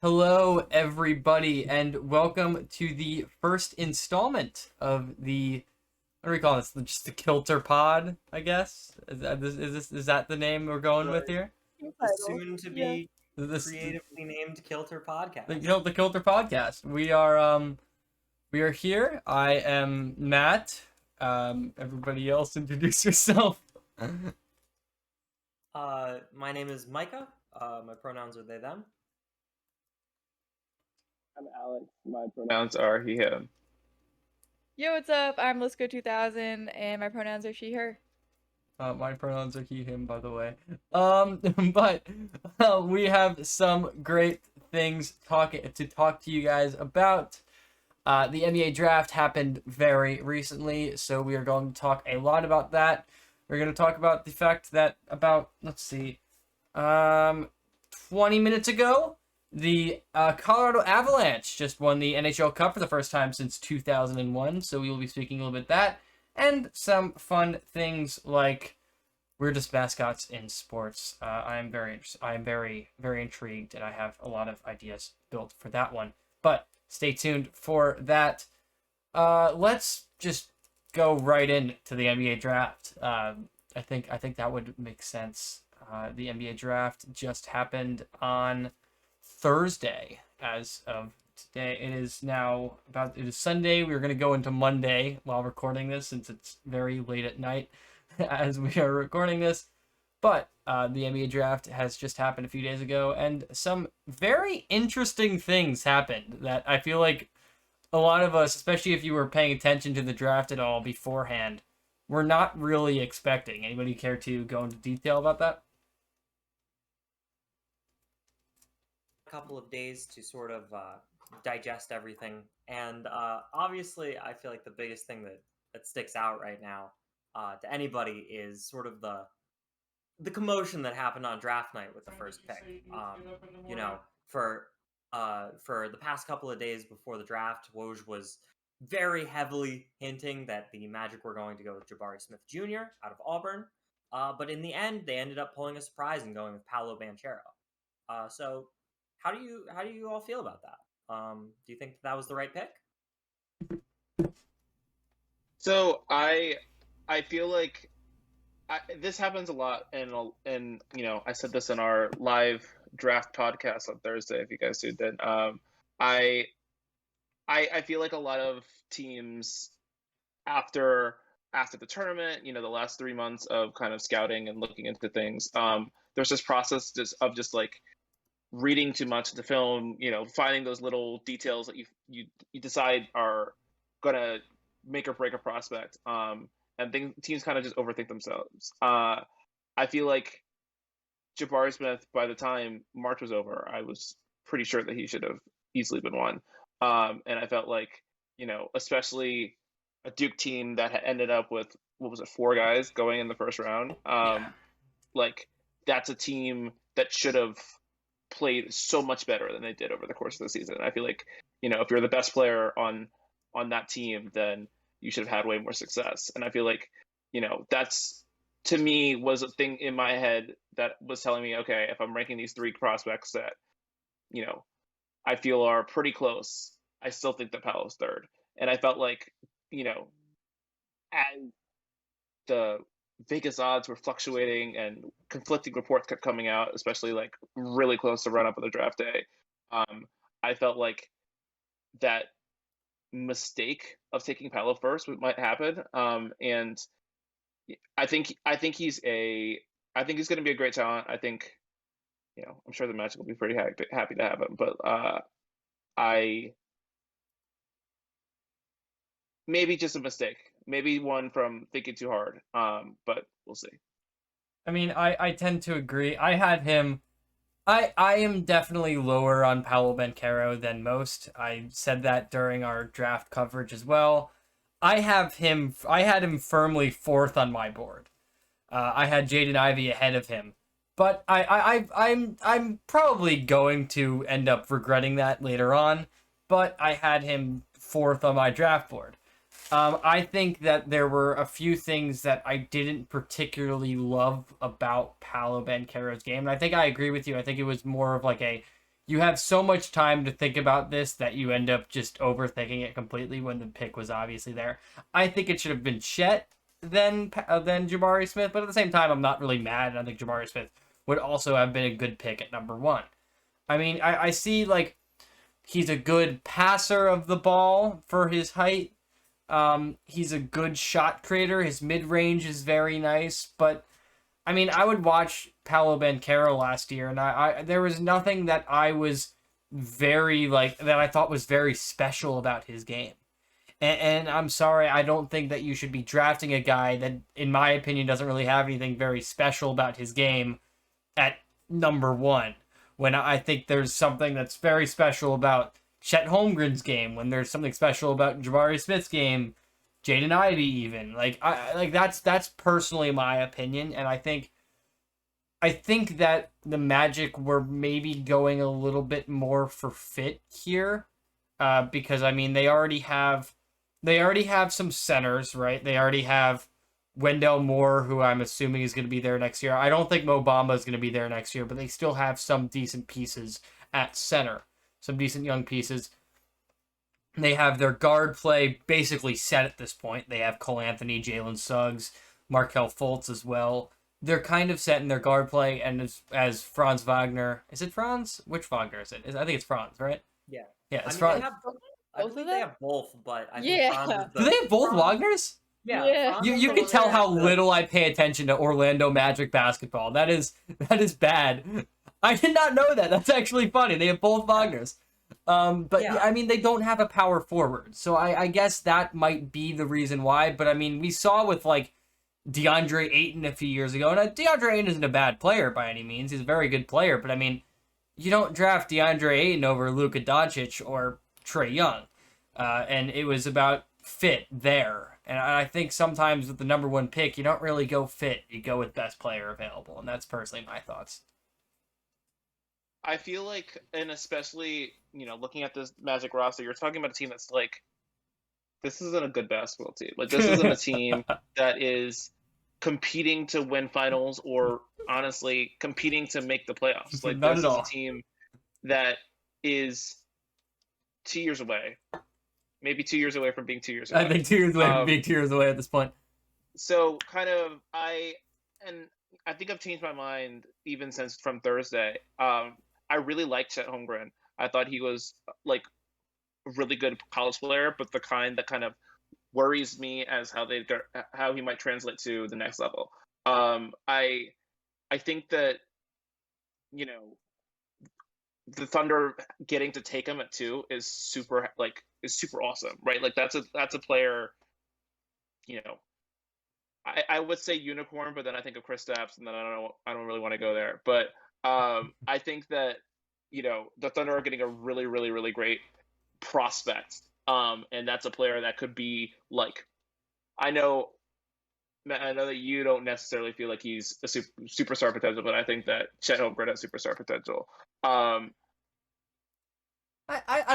Hello, everybody, and welcome to the first installment of what do we call this? Just the Kiltr Pod, I guess. Is that the name we're going with The, here? the Title. soon to Yeah. be This creatively named Kilter the Podcast. the Kiltr Podcast. We are here. I am Matt. Everybody else, introduce yourself. My name is Micah. My pronouns are they, them. I'm Alex. My Pronouns are he, him. Yo, what's up? I'm Lisco2000, and my pronouns are she, her. My pronouns are he, him, by the way. But we have some great things to talk to you guys about. The NBA draft happened very recently, so we are going to talk a lot about that. We're going to talk about the fact that 20 minutes ago, the Colorado Avalanche just won the NHL Cup for the first time since 2001, so we will be speaking a little bit of that, and some fun things like weirdest mascots in sports. I am very, very intrigued, and I have a lot of ideas built for that one. But stay tuned for that. Let's just go right into the NBA draft. I think that would make sense. The NBA draft just happened on Thursday as of today. It is Sunday. We're going to go into Monday while recording this since it's very late at night as we are recording this. But the NBA draft has just happened a few days ago, and some very interesting things happened that I feel like a lot of us, especially if you were paying attention to the draft at all beforehand, were not really expecting. Anybody care to go into detail about that? A couple of days to sort of digest everything, and obviously, I feel like the biggest thing that sticks out right now to anybody is sort of the commotion that happened on draft night with the first pick. For the past couple of days before the draft, Woj was very heavily hinting that the Magic were going to go with Jabari Smith Jr. out of Auburn, but in the end, they ended up pulling a surprise and going with Paolo Banchero. So, how do you all feel about that? Do you think that was the right pick? So I feel like this happens a lot, and I said this in our live draft podcast on Thursday. If you guys tuned in, I feel like a lot of teams after the tournament, the last 3 months of kind of scouting and looking into things, there's this process of just like reading too much of the film, finding those little details that you decide are gonna make or break a prospect. And teams kind of just overthink themselves. I feel like Jabari Smith, by the time March was over, I was pretty sure that he should have easily been one. And I felt like, especially a Duke team that had ended up with, 4 guys going in the first round. Like, that's a team that should have played so much better than they did over the course of the season. And I feel like, if you're the best player on that team, then you should have had way more success. And I feel like, that's, to me, was a thing in my head that was telling me, okay, if I'm ranking these 3 prospects that, I feel are pretty close, I still think that Paolo's third. And I felt like, as the Vegas odds were fluctuating and conflicting reports kept coming out, especially like really close to run up of the draft day, I felt like that mistake of taking Paolo first might happen. And I think he's going to be a great talent. I think, I'm sure the Magic will be pretty happy to have him, but I maybe just a mistake, maybe one from thinking too hard. But we'll see. I mean, I tend to agree. I had him. I am definitely lower on Paolo Banchero than most. I said that during our draft coverage as well. I had him firmly 4th on my board. I had Jaden Ivey ahead of him, but I'm probably going to end up regretting that later on. But I had him 4th on my draft board. I think that there were a few things that I didn't particularly love about Paolo Banchero's game, and I think I agree with you. I think it was more of like you have so much time to think about this that you end up just overthinking it completely when the pick was obviously there. I think it should have been Chet than Jabari Smith, but at the same time, I'm not really mad. I think Jabari Smith would also have been a good pick at number 1. I mean, I see, like, he's a good passer of the ball for his height. He's a good shot creator. His mid-range is very nice, but I mean, I would watch Paolo Banchero last year, and I there was nothing that I was that I thought was very special about his game. And I'm sorry, I don't think that you should be drafting a guy that, in my opinion, doesn't really have anything very special about his game at number 1. When I think there's something that's very special about Chet Holmgren's game, when there's something special about Jabari Smith's game, Jaden Ivey even. That's personally my opinion, and I think that the Magic were maybe going a little bit more for fit here, because I mean they already have some centers, right? They already have Wendell Moore, who I'm assuming is going to be there next year. I don't think Mo Bamba is going to be there next year, but they still have some decent pieces at center, some decent young pieces. They have their guard play basically set at this point. They have Cole Anthony, Jalen Suggs, Markelle Fultz as well. They're kind of set in their guard play, and as Franz Wagner, is it Franz? Which Wagner is it? I think it's Franz, right? Yeah. Yeah, it's I mean, Franz. I think they have both, but I think Yeah. Franz is Do they have both Wagners? Yeah. Franz You is you the can one tell that how has the- little I pay attention to Orlando Magic basketball. That is bad. I did not know that. That's actually funny. They have both Wagners. But Yeah. I mean, they don't have a power forward, so I guess that might be the reason why. But I mean, we saw with like DeAndre Ayton a few years ago, and DeAndre Ayton isn't a bad player by any means. He's a very good player, but I mean, you don't draft DeAndre Ayton over Luka Doncic or Trae Young, and it was about fit there. And I think sometimes with the number 1 pick, you don't really go fit. You go with best player available, and that's personally my thoughts. I feel like, and especially, looking at this Magic roster, you're talking about a team that's like, this isn't a good basketball team. Like, this isn't a team that is competing to win finals or, honestly, competing to make the playoffs. Like, Not this at is all. a team that is 2 years away. Maybe 2 years away from being 2 years away. I think 2 years away from being 2 years away at this point. So, kind of, I think I've changed my mind even since from Thursday. I really liked Chet Holmgren. I thought he was like a really good college player, but the kind that kind of worries me as how he might translate to the next level. I think that the Thunder getting to take him at 2 is super awesome, right? Like that's a player. I would say unicorn, but then I think of Kristaps, and then I don't really want to go there. But I think that the Thunder are getting a really, really, really great prospect, and that's a player that could be like, I know that you don't necessarily feel like he's a superstar potential, but I think that Chet Holmgren has superstar potential. I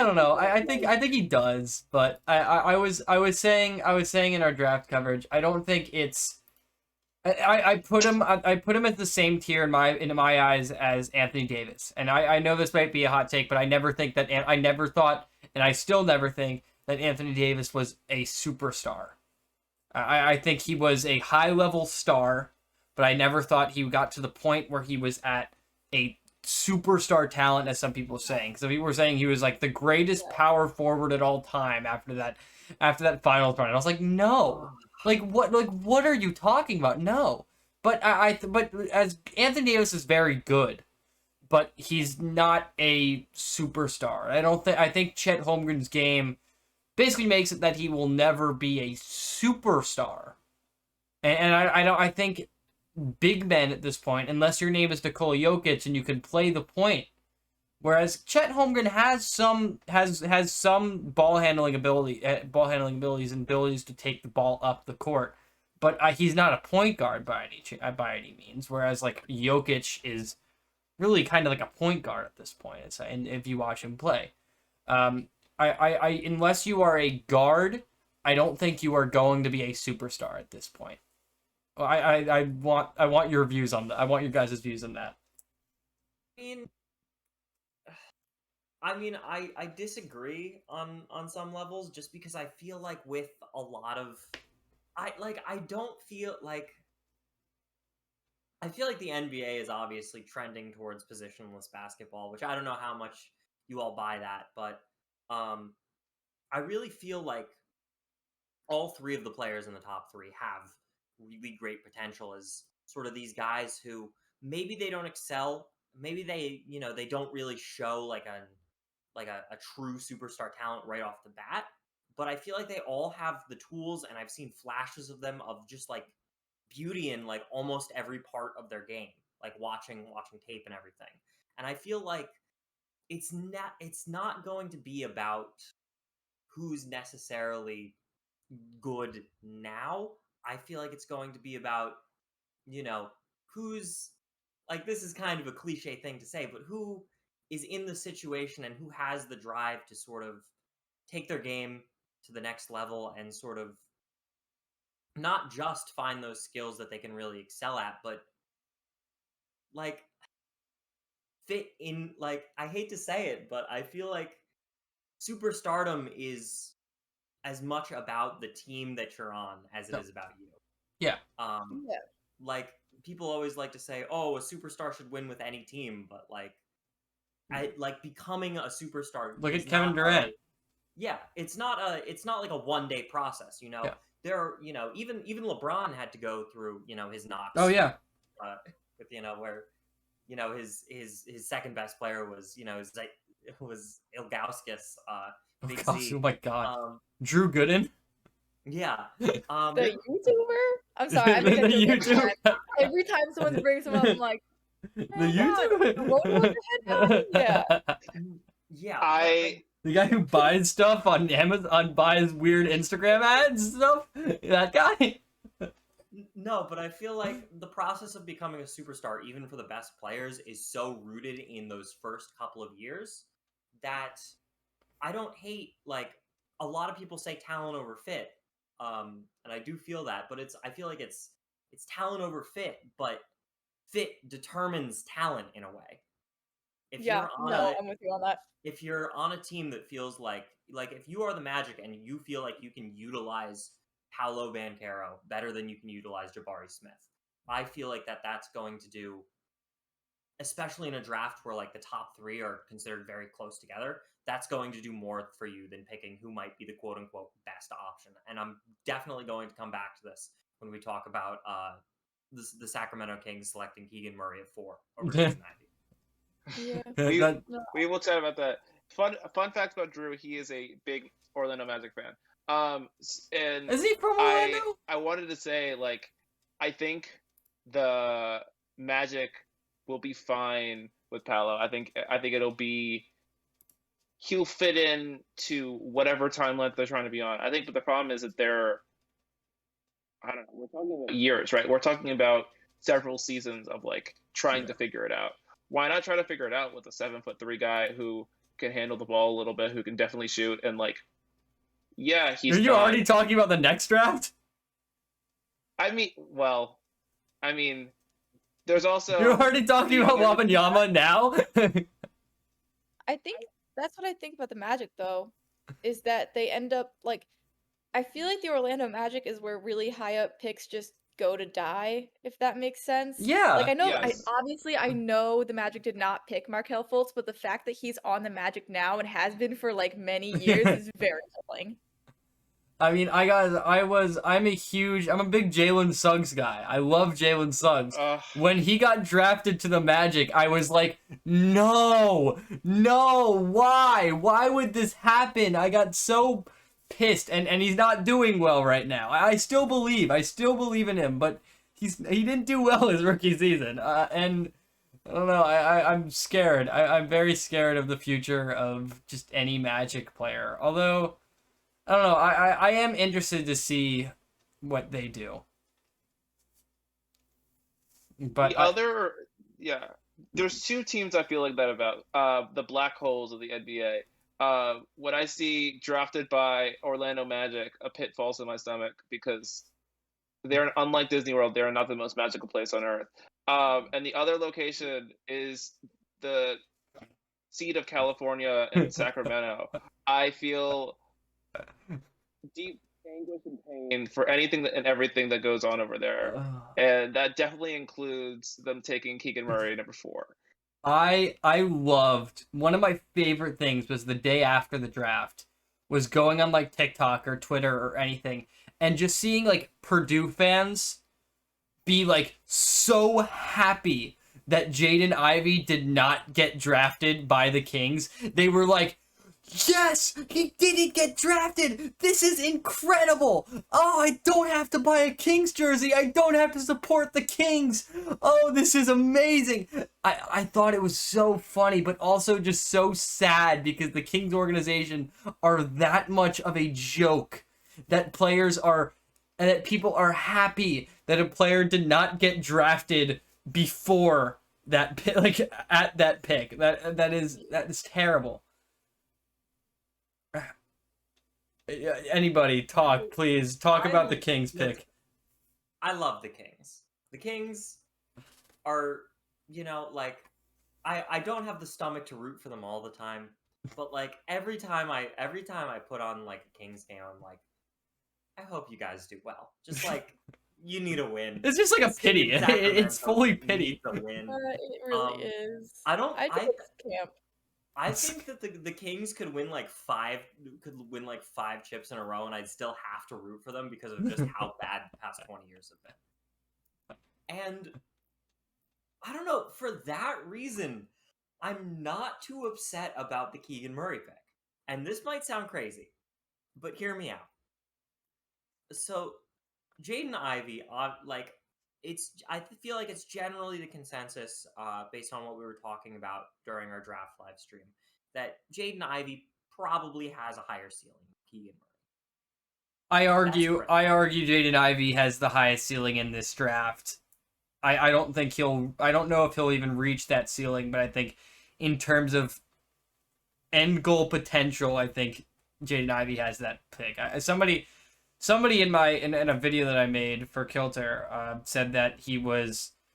don't know. I think he does, but I was saying in our draft coverage, I don't think it's. I put him at the same tier in my eyes as Anthony Davis, and I know this might be a hot take, but I never thought, and I still never think that Anthony Davis was a superstar. I think he was a high level star, but I never thought he got to the point where he was at a superstar talent, as some people are saying. So people were saying he was like the greatest power forward at all time after that finals run. And I was like, no, what are you talking about? No, but but as Anthony Davis is very good, but he's not a superstar. I think Chet Holmgren's game basically makes it that he will never be a superstar, and I think big men at this point, unless your name is Nikola Jokic and you can play the point. Whereas Chet Holmgren has some ball handling abilities and abilities to take the ball up the court, but he's not a point guard by any means. Whereas like Jokic is really kind of like a point guard at this point. And if you watch him play, I unless you are a guard, I don't think you are going to be a superstar at this point. I want your views on that. I want your guys' views on that. I mean, I mean, I disagree on some levels, just because I feel like with a lot of I don't feel like I feel like the NBA is obviously trending towards positionless basketball, which I don't know how much you all buy that, but um I really feel like all three of the players in the top three have really great potential as sort of these guys who maybe they don't excel, maybe they don't really show like a true superstar talent right off the bat, but I feel like they all have the tools, and I've seen flashes of them of just like beauty in like almost every part of their game, like watching tape and everything. And I feel like it's not going to be about who's necessarily good now. I feel like it's going to be about, you know, who's like, this is kind of a cliche thing to say, but who is in the situation and who has the drive to sort of take their game to the next level and sort of not just find those skills that they can really excel at, but like fit in. Like, I hate to say it, but I feel like superstardom is as much about the team that you're on as it is about you. Yeah. Yeah. Like, people always like to say, "Oh, a superstar should win with any team," but like becoming a superstar. Look is at Kevin not Durant. it's not like a 1-day process. Yeah. There are, even LeBron had to go through his knocks. Oh yeah. With where his second best player was was Ilgauskas. Oh, Big gosh, Z. oh my God. Um, Drew Gooden. yeah. The YouTuber? I'm sorry, I make The that joke every time. YouTuber. Every time someone brings him up, I'm like, The "Oh, God, YouTuber. the roller with the head guy?" Yeah. Yeah. The guy who buys stuff on Amazon, buys weird Instagram ads and stuff. That guy. No, but I feel like the process of becoming a superstar, even for the best players, is so rooted in those first couple of years that I don't hate, like, a lot of people say talent over fit. And I do feel that, but I feel like it's talent over fit, but fit determines talent in a way. If Yeah, you're on no, I'm with you on that. if you're on a team that feels like if you are the Magic and you feel like you can utilize Paolo Banchero better than you can utilize Jabari Smith, I feel like that's going to do, especially in a draft where like the top three are considered very close together, that's going to do more for you than picking who might be the quote unquote best option. And I'm definitely going to come back to this when we talk about the Sacramento Kings selecting Keegan Murray at 4 over Jason Ivey. Yeah. We will chat about that. Fun fact about Drew: he is a big Orlando Magic fan. And Is he from Orlando? I wanted to say, like, I think the Magic will be fine with Paolo. I think he'll fit in to whatever time length they're trying to be on. I think, but the problem is that we're talking about years, right? We're talking about several seasons of like trying to figure it out. Why not try to figure it out with a 7'3" guy who can handle the ball a little bit, who can definitely shoot, and like, yeah, he's. Are you already talking about the next draft? I mean, there's also. You're already talking about Wembanyama now. I think that's what I think about the Magic, though, is that they end up like. I feel like the Orlando Magic is where really high up picks just go to die, if that makes sense. Yeah. Like, I know, Yes. I know the Magic did not pick Markelle Fultz, but the fact that he's on the Magic now and has been for like many years is very telling. I mean, I'm a big Jalen Suggs guy. I love Jalen Suggs. When he got drafted to the Magic, I was like, no, why? Why would this happen? I got so pissed, and he's not doing well right now. I still believe in him, but he didn't do well his rookie season, and I don't know. I'm scared. I'm very scared of the future of just any Magic player. Although, I don't know. I am interested to see what they do. But there's two teams I feel like that about. The black holes of the NBA. When I see drafted by Orlando Magic, a pit falls in my stomach because they're, unlike Disney World, they are not the most magical place on earth. And the other location is the seat of California in Sacramento, I feel deep anguish and pain for anything and everything that goes on over there. And that definitely includes them taking Keegan Murray number 4. I loved, one of my favorite things was the day after the draft was going on like TikTok or Twitter or anything and just seeing like Purdue fans be like so happy that Jaden Ivey did not get drafted by the Kings. They were like, yes, he didn't get drafted. This is incredible. Oh, I don't have to buy a Kings jersey. I don't have to support the Kings. Oh, this is amazing. I thought it was so funny, but also just so sad because the Kings organization are that much of a joke that players are, and that people are happy that a player did not get drafted before that pick, like at that pick. That is terrible. Anybody talk, please. Talk about the Kings pick. I love the Kings. The Kings are, like, I don't have the stomach to root for them all the time, but like every time I put on like a Kings game, I'm like, I hope you guys do well. Just like, you need a win. It's just like a pity. It's fully pity. To win. It really is. I think it's camp. I think that the Kings could win like 5 chips in a row, and I'd still have to root for them because of just how bad the past 20 years have been. And I don't know, for that reason, I'm not too upset about the Keegan Murray pick. And this might sound crazy, but hear me out. So, Jaden Ivey, I feel like it's generally the consensus, based on what we were talking about during our draft live stream, that Jaden Ivey probably has a higher ceiling than Keegan Murray. I argue Jaden Ivey has the highest ceiling in this draft. I don't know if he'll even reach that ceiling, but I think in terms of end goal potential, I think Jaden Ivey has that pick. Somebody in a video that I made for Kiltr said that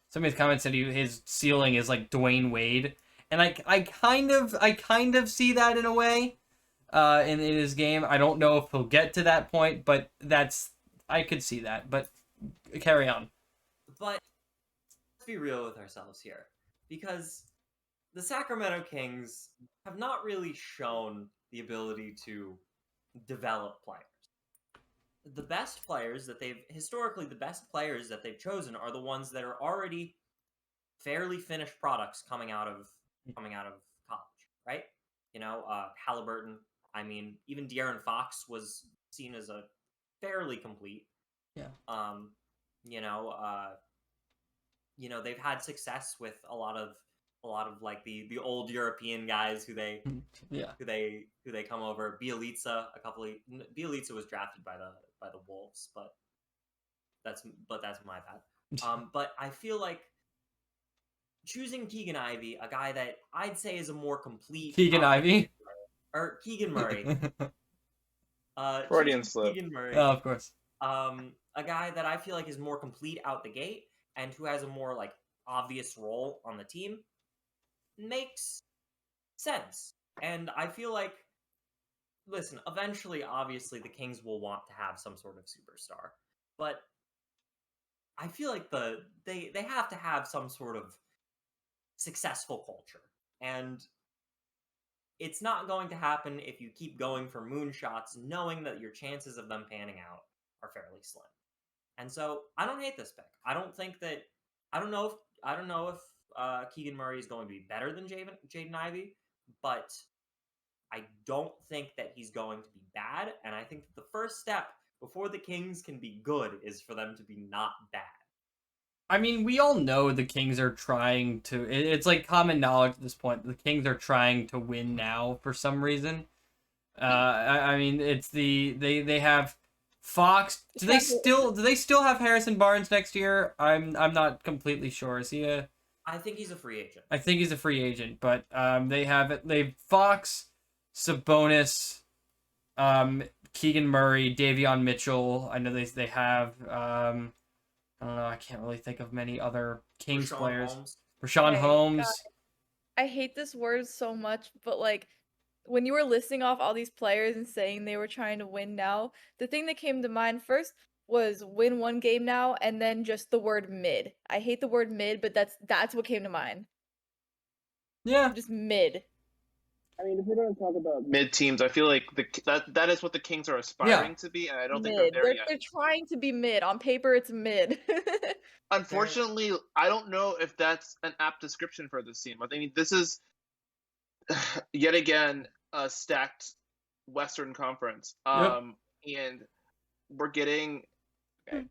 somebody's comment said his ceiling is like Dwayne Wade, and I kind of see that in a way in his game. I don't know if he'll get to that point, but I could see that. But carry on. But let's be real with ourselves here, because the Sacramento Kings have not really shown the ability to develop players. The best players that they've chosen are the ones that are already fairly finished products coming out of college, right? Halliburton. I mean, even De'Aaron Fox was seen as a fairly complete. Yeah. They've had success with a lot of like the old European guys who they come over. Bielitsa was drafted by the Wolves, but that's my bad. But I feel like choosing Keegan Ivey, a guy that I'd say is a more complete Keegan Ivey or Keegan Murray. Freudian slip. Keegan Murray. Oh, of course. A guy that I feel like is more complete out the gate and who has a more like obvious role on the team makes sense. And I feel like, listen, eventually, obviously, the Kings will want to have some sort of superstar, but I feel like they have to have some sort of successful culture, and it's not going to happen if you keep going for moonshots, knowing that your chances of them panning out are fairly slim. And so, I don't hate this pick. I don't know if Keegan Murray is going to be better than Jaden Ivey, but I don't think that he's going to be bad, and I think that the first step before the Kings can be good is for them to be not bad. I mean, we all know the Kings are trying to... It's like common knowledge at this point. The Kings are trying to win now for some reason. I mean, it's they have Fox. Do they still have Harrison Barnes next year? I'm not completely sure. Is he a... I think he's a free agent. I think he's a free agent, but they've Fox, Sabonis, Keegan Murray, Davion Mitchell. I know they have I don't know, I can't really think of many other Kings players. Rashawn Holmes. I hate this word so much, but like when you were listing off all these players and saying they were trying to win now, the thing that came to mind first was win one game now, and then just the word mid. I hate the word mid, but that's what came to mind. Yeah. Just mid. I mean, if we're going to talk about mid teams, I feel like that is what the Kings are aspiring to be, and I don't think they're Mid. there yet. They're trying to be mid. On paper, it's mid. Unfortunately, I don't know if that's an apt description for this team. I mean, this is yet again a stacked Western Conference, and we're getting. Okay,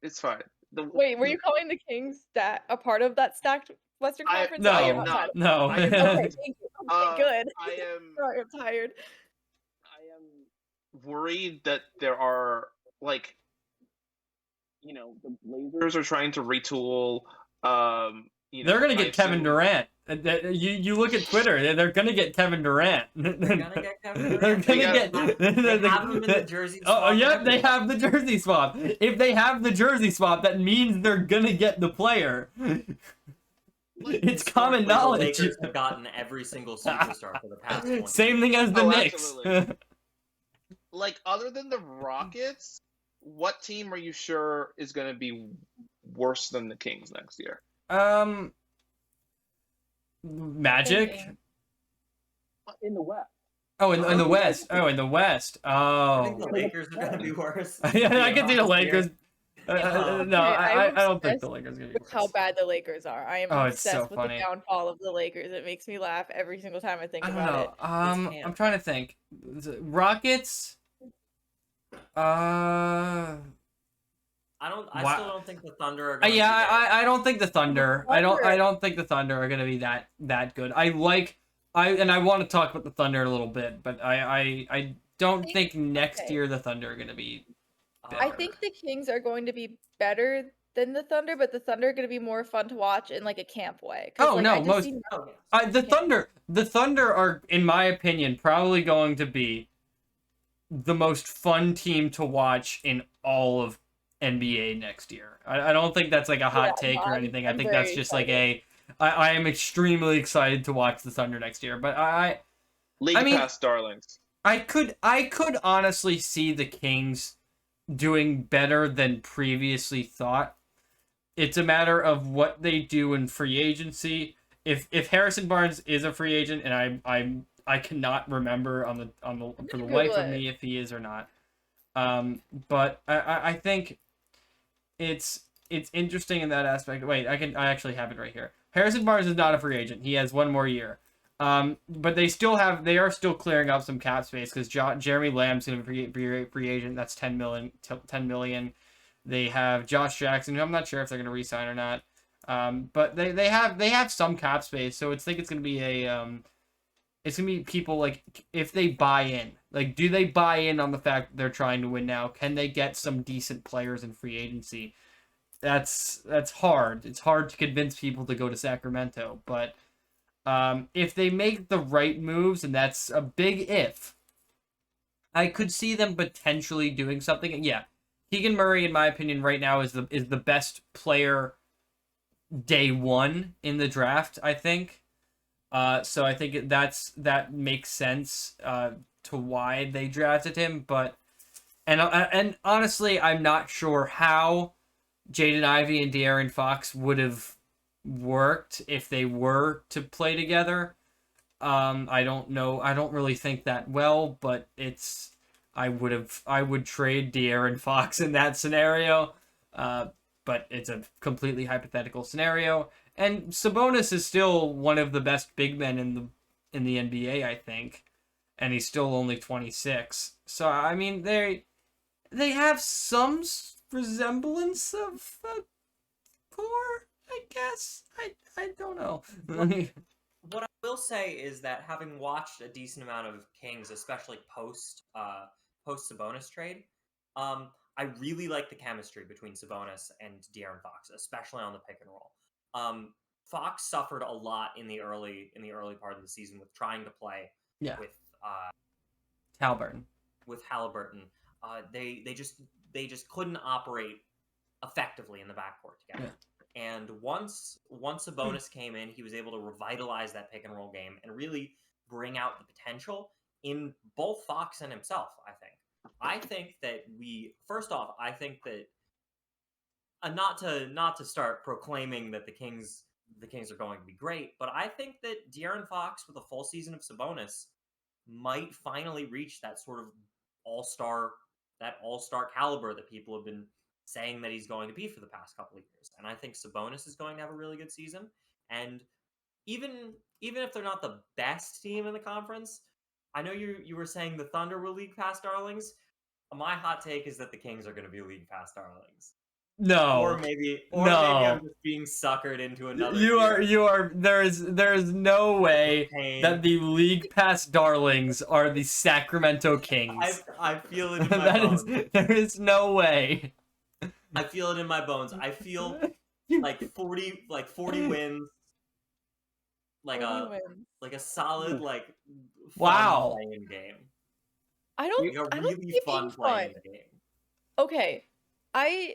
it's fine. Wait, were you calling the Kings a part of that stacked Western Conference? No, I am not. no. I am Okay, not. thank you. Okay, good. I am. Sorry, I'm tired. I am worried that there are like, the Blazers are trying to retool. They're gonna get Kevin Durant. You look at Twitter. They're gonna get Kevin Durant. They're gonna get Kevin Durant. They're gonna get. They have him in the jersey swap. Oh, yep, they have the jersey swap. If they have the jersey swap, that means they're gonna get the player. It's common knowledge. The Lakers have gotten every single superstar for the past 20 Same thing as the Knicks. Like, other than the Rockets, what team are you sure is going to be worse than the Kings next year? Magic. In the West. Oh, in the West. Oh, in the West. I think Oh. the Lakers are going to be worse. Yeah, I can see the Lakers. No, I don't think the obsessed Lakers are gonna be with how bad the Lakers are. I am Oh, it's obsessed so with funny. the downfall of the Lakers. It makes me laugh every single time I think I don't about know. it. I'm trying to think. Rockets. I still don't think the Thunder are. Going Yeah, to be I don't think the Thunder. I don't think the Thunder are gonna be that good. I want to talk about the Thunder a little bit, but I don't think next year the Thunder are gonna be better. I think the Kings are going to be better than the Thunder, but the Thunder are going to be more fun to watch in like a camp way. Oh, no, the Thunder are, in my opinion, probably going to be the most fun team to watch in all of NBA next year. I don't think that's like a hot take or anything. I think that's just like I am extremely excited to watch the Thunder next year. But League Pass darlings. I could honestly see the Kings doing better than previously thought. It's a matter of what they do in free agency. If Harrison Barnes is a free agent, and I cannot remember for the life of me if he is or not. But I think it's interesting in that aspect. Wait, I actually have it right here. Harrison Barnes is not a free agent. He has one more year. But they are still clearing up some cap space because Jeremy Lamb's going to be free agent. That's $10 million. They have Josh Jackson, who I'm not sure if they're going to re-sign or not. But they have some cap space, so it's going to be it's going to be people like if they buy in. Like, do they buy in on the fact that they're trying to win now? Can they get some decent players in free agency? That's hard. It's hard to convince people to go to Sacramento, but if they make the right moves, and that's a big if, I could see them potentially doing something. And yeah, Keegan Murray, in my opinion, right now is the best player day one in the draft, I think. So I think that makes sense to why they drafted him. But and honestly, I'm not sure how Jaden Ivey and De'Aaron Fox would have worked if they were to play together. I don't know. I don't really think that well, but I would trade De'Aaron Fox in that scenario. But it's a completely hypothetical scenario. And Sabonis is still one of the best big men in the NBA, I think. And he's still only 26. So I mean they have some resemblance of a core, I guess. I don't know. What I will say is that having watched a decent amount of Kings, especially post Sabonis trade, I really like the chemistry between Sabonis and De'Aaron Fox, especially on the pick and roll. Fox suffered a lot in the early part of the season with trying to play with Halliburton. With Halliburton, they just couldn't operate effectively in the backcourt together. And once Sabonis came in, he was able to revitalize that pick and roll game and really bring out the potential in both Fox and himself, I think. I think that I think that not to start proclaiming that the Kings are going to be great, but I think that De'Aaron Fox with a full season of Sabonis might finally reach that sort of all-star caliber that people have been saying that he's going to be for the past couple of years. And I think Sabonis is going to have a really good season. And even if they're not the best team in the conference, I know you were saying the Thunder were league pass darlings. My hot take is that the Kings are going to be league pass darlings. No. Or maybe No. I'm just being suckered into another. You are. There is no way Pain. that the league pass darlings are the Sacramento Kings. I feel it in my bones. There is no way. I feel it in my bones. I feel like 40 wins. Like 40 a wins. like a solid like fun Wow. playing game. I don't Like a I don't really see it fun being playing fun. game. Okay. I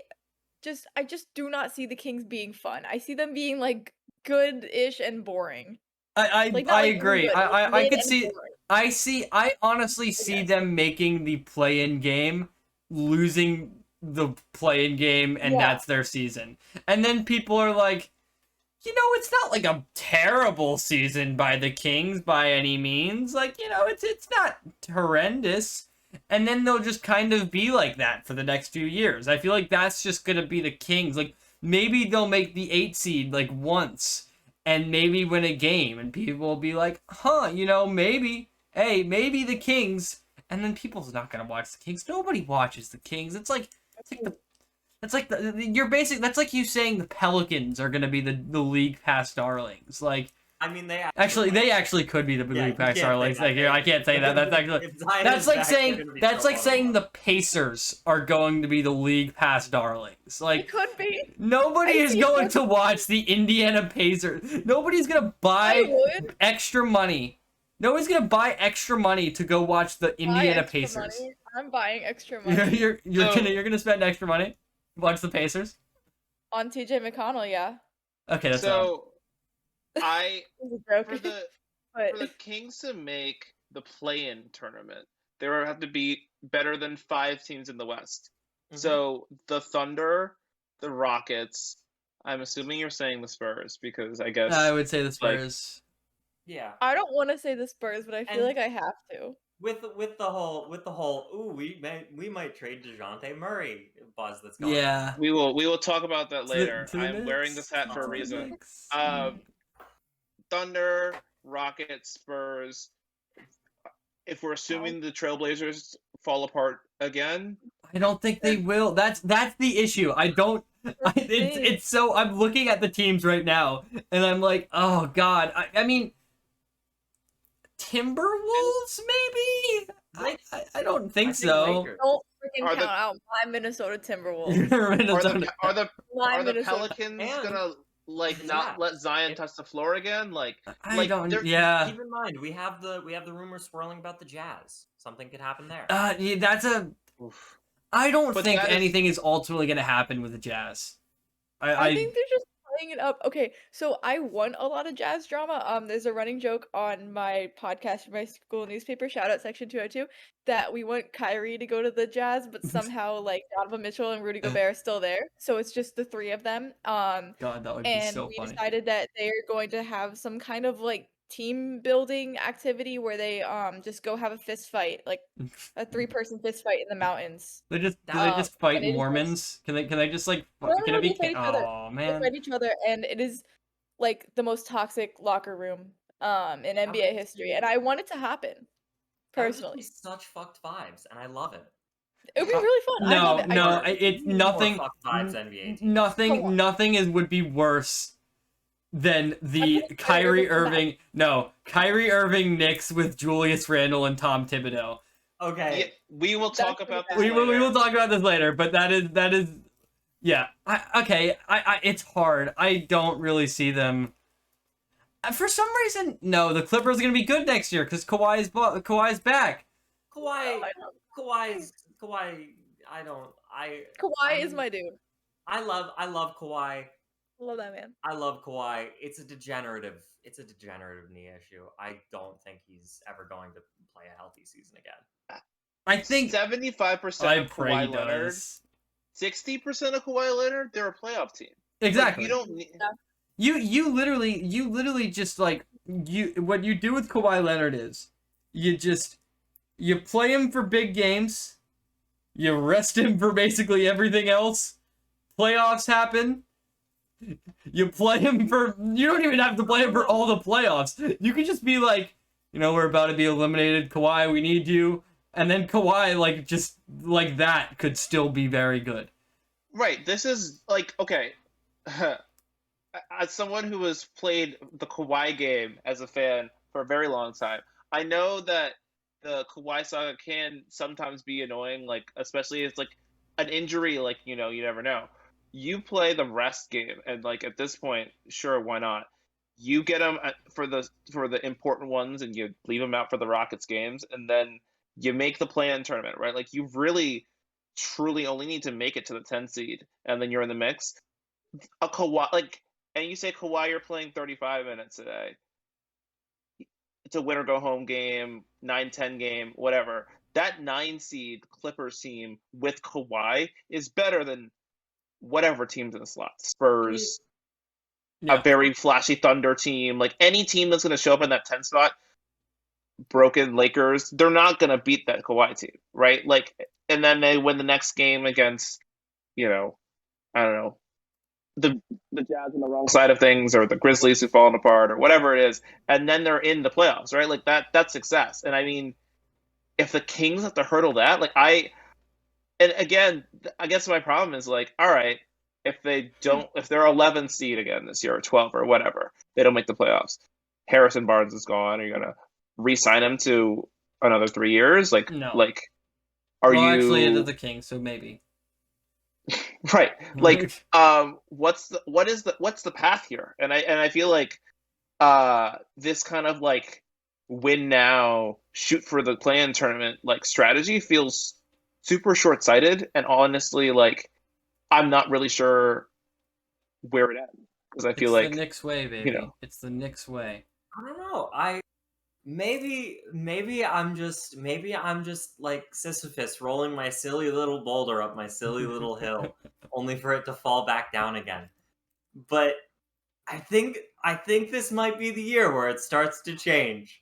just do not see the Kings being fun. I see them being like good-ish and boring. I Like, not, like, agree. good, I mid could and see. boring. I honestly see them making the play-in game, losing the play-in game, and Yeah. that's their season. And then people are like, it's not like a terrible season by the Kings by any means. Like, it's not horrendous. And then they'll just kind of be like that for the next few years. I feel like that's just gonna be the Kings. Like, maybe they'll make the 8 seed like once and maybe win a game, and people will be like, maybe the Kings. And then people's not gonna watch the Kings. Nobody watches the Kings. It's like you're basic. That's like you saying the Pelicans are gonna be the league pass darlings. Like, I mean, they actually could be the Yeah, league you pass can't say darlings. that. Like, I can't say that. That's actually If Zion that's is like back, they're saying gonna be that's so like saying bummed. the Pacers are going to be the league pass darlings. It Like, could be. nobody I is see going that. to watch the Indiana Pacers. Nobody's gonna I buy would extra money. Nobody's gonna buy extra money to go watch the buy Indiana extra Pacers. money. I'm buying extra money You're gonna spend extra money to watch the Pacers. on TJ McConnell. Yeah, Okay, that's So I it was a joke. for the but Kings to make the play-in tournament, they would have to be better than 5 teams in the West. Mhm. So the Thunder, the Rockets. I'm assuming you're saying the Spurs because I guess I would say the Spurs. Yeah. I don't want to say the Spurs, but I feel And- like I have to. With the whole ooh, we might trade DeJounte Murray buzz that's going on. Yeah. we will talk about that later. To the I'm wearing Knicks. this hat for a To the reason. Knicks. Thunder, Rockets, Spurs. If we're assuming the Trailblazers fall apart again, I don't think they will. That's the issue. I don't. It's so. I'm looking at the teams right now, and I'm like, oh god. I mean, Timberwolves maybe. I don't think so. Lakers. Don't freaking Are count the- out my Minnesota Timberwolves. Minnesota. are the My Minnesota. Pelicans And- gonna Yeah. not let Zion touch the floor again? Like I like, don't. they're- Yeah. Keep in mind, we have the rumors swirling about the Jazz. Something could happen there. Yeah, that's a. oof. I don't But think that is- anything is ultimately going to happen with the Jazz. I think they're just playing it up. Okay, so I want a lot of Jazz drama. There's a running joke on my podcast for my school newspaper, shout out Section 202, that we want Kyrie to go to the Jazz, but somehow like Donovan Mitchell and Rudy Gobert are still there. So it's just the 3 of them. God, that would be And so we funny. decided that they're going to have some kind of like team building activity where they just go have a fist fight, like a 3-person fist fight in the mountains. Do they just and fight it is Mormons? Can they just like No, can no, it be they fight each other. oh They man. fight each other, and it is like the most toxic locker room in NBA history, and I want it to happen That would just personally. be such fucked vibes, and I love it. It would be really fun. I love it. No, I it's More nothing. fucked vibes NBA teams. Come on. Nothing would be worse than the think Kyrie Irving Kyrie Irving Knicks with Julius Randle and Tom Thibodeau. Okay. Yeah, we will talk That's about this pretty We later. will talk about this later, but that is yeah. It's hard. I don't really see them. For some reason, no. The Clippers are gonna be good next year because Kawhi's back. Kawhi. I know. Kawhi. I don't. Kawhi is my dude. I love Kawhi. Love that man. I love Kawhi. It's a degenerative knee issue. I don't think he's ever going to play a healthy season again. I think 75% of pray he Kawhi Leonard, does. 60% of Kawhi Leonard, they're a playoff team. Exactly. Like, you don't need... You literally just like what you do with Kawhi Leonard is you play him for big games, you rest him for basically everything else. Playoffs happen. You play him for... You don't even have to play him for all the playoffs. You could just be like, we're about to be eliminated. Kawhi, we need you. And then Kawhi, like, just like that could still be very good. Right. This is, like, okay. As someone who has played the Kawhi game as a fan for a very long time, I know that the Kawhi saga can sometimes be annoying, like, especially if it's, like, an injury, like, you never know. You play the rest game, and like at this point, sure, why not? You get them for the important ones, and you leave them out for the Rockets games, and then you make the play-in tournament, right? Like you really, truly only need to make it to the 10 seed, and then you're in the mix. A Kawhi, like, and you say Kawhi, you're playing 35 minutes today. It's a win or go home game, 9-10 game, whatever. That 9 seed Clippers team with Kawhi is better than whatever teams in the slot. Spurs, a very flashy Thunder team, like any team that's going to show up in that 10 spot, broken Lakers, they're not going to beat that Kawhi team, right? Like, and then they win the next game against, I don't know, the Jazz on the wrong side of things, or the Grizzlies who've fallen apart, or whatever it is, and then they're in the playoffs, right? Like that's success. And I mean, if the Kings have to hurdle that, like and again, I guess my problem is like, all right, if they're 11th seed again this year, or 12 or whatever, they don't make the playoffs. Harrison Barnes is gone. Are you gonna re-sign him to another 3 years? Like, no. Like, are you actually into the Kings? So maybe. Right. Like, what's the path here? And I feel like this kind of like win now, shoot for the play-in tournament like strategy feels super short-sighted, and honestly, like, I'm not really sure where it ends, because I feel like it's the Knicks way, baby. It's the Knicks way. I don't know. Maybe I'm just like Sisyphus rolling my silly little boulder up my silly little hill, only for it to fall back down again. But I think this might be the year where it starts to change.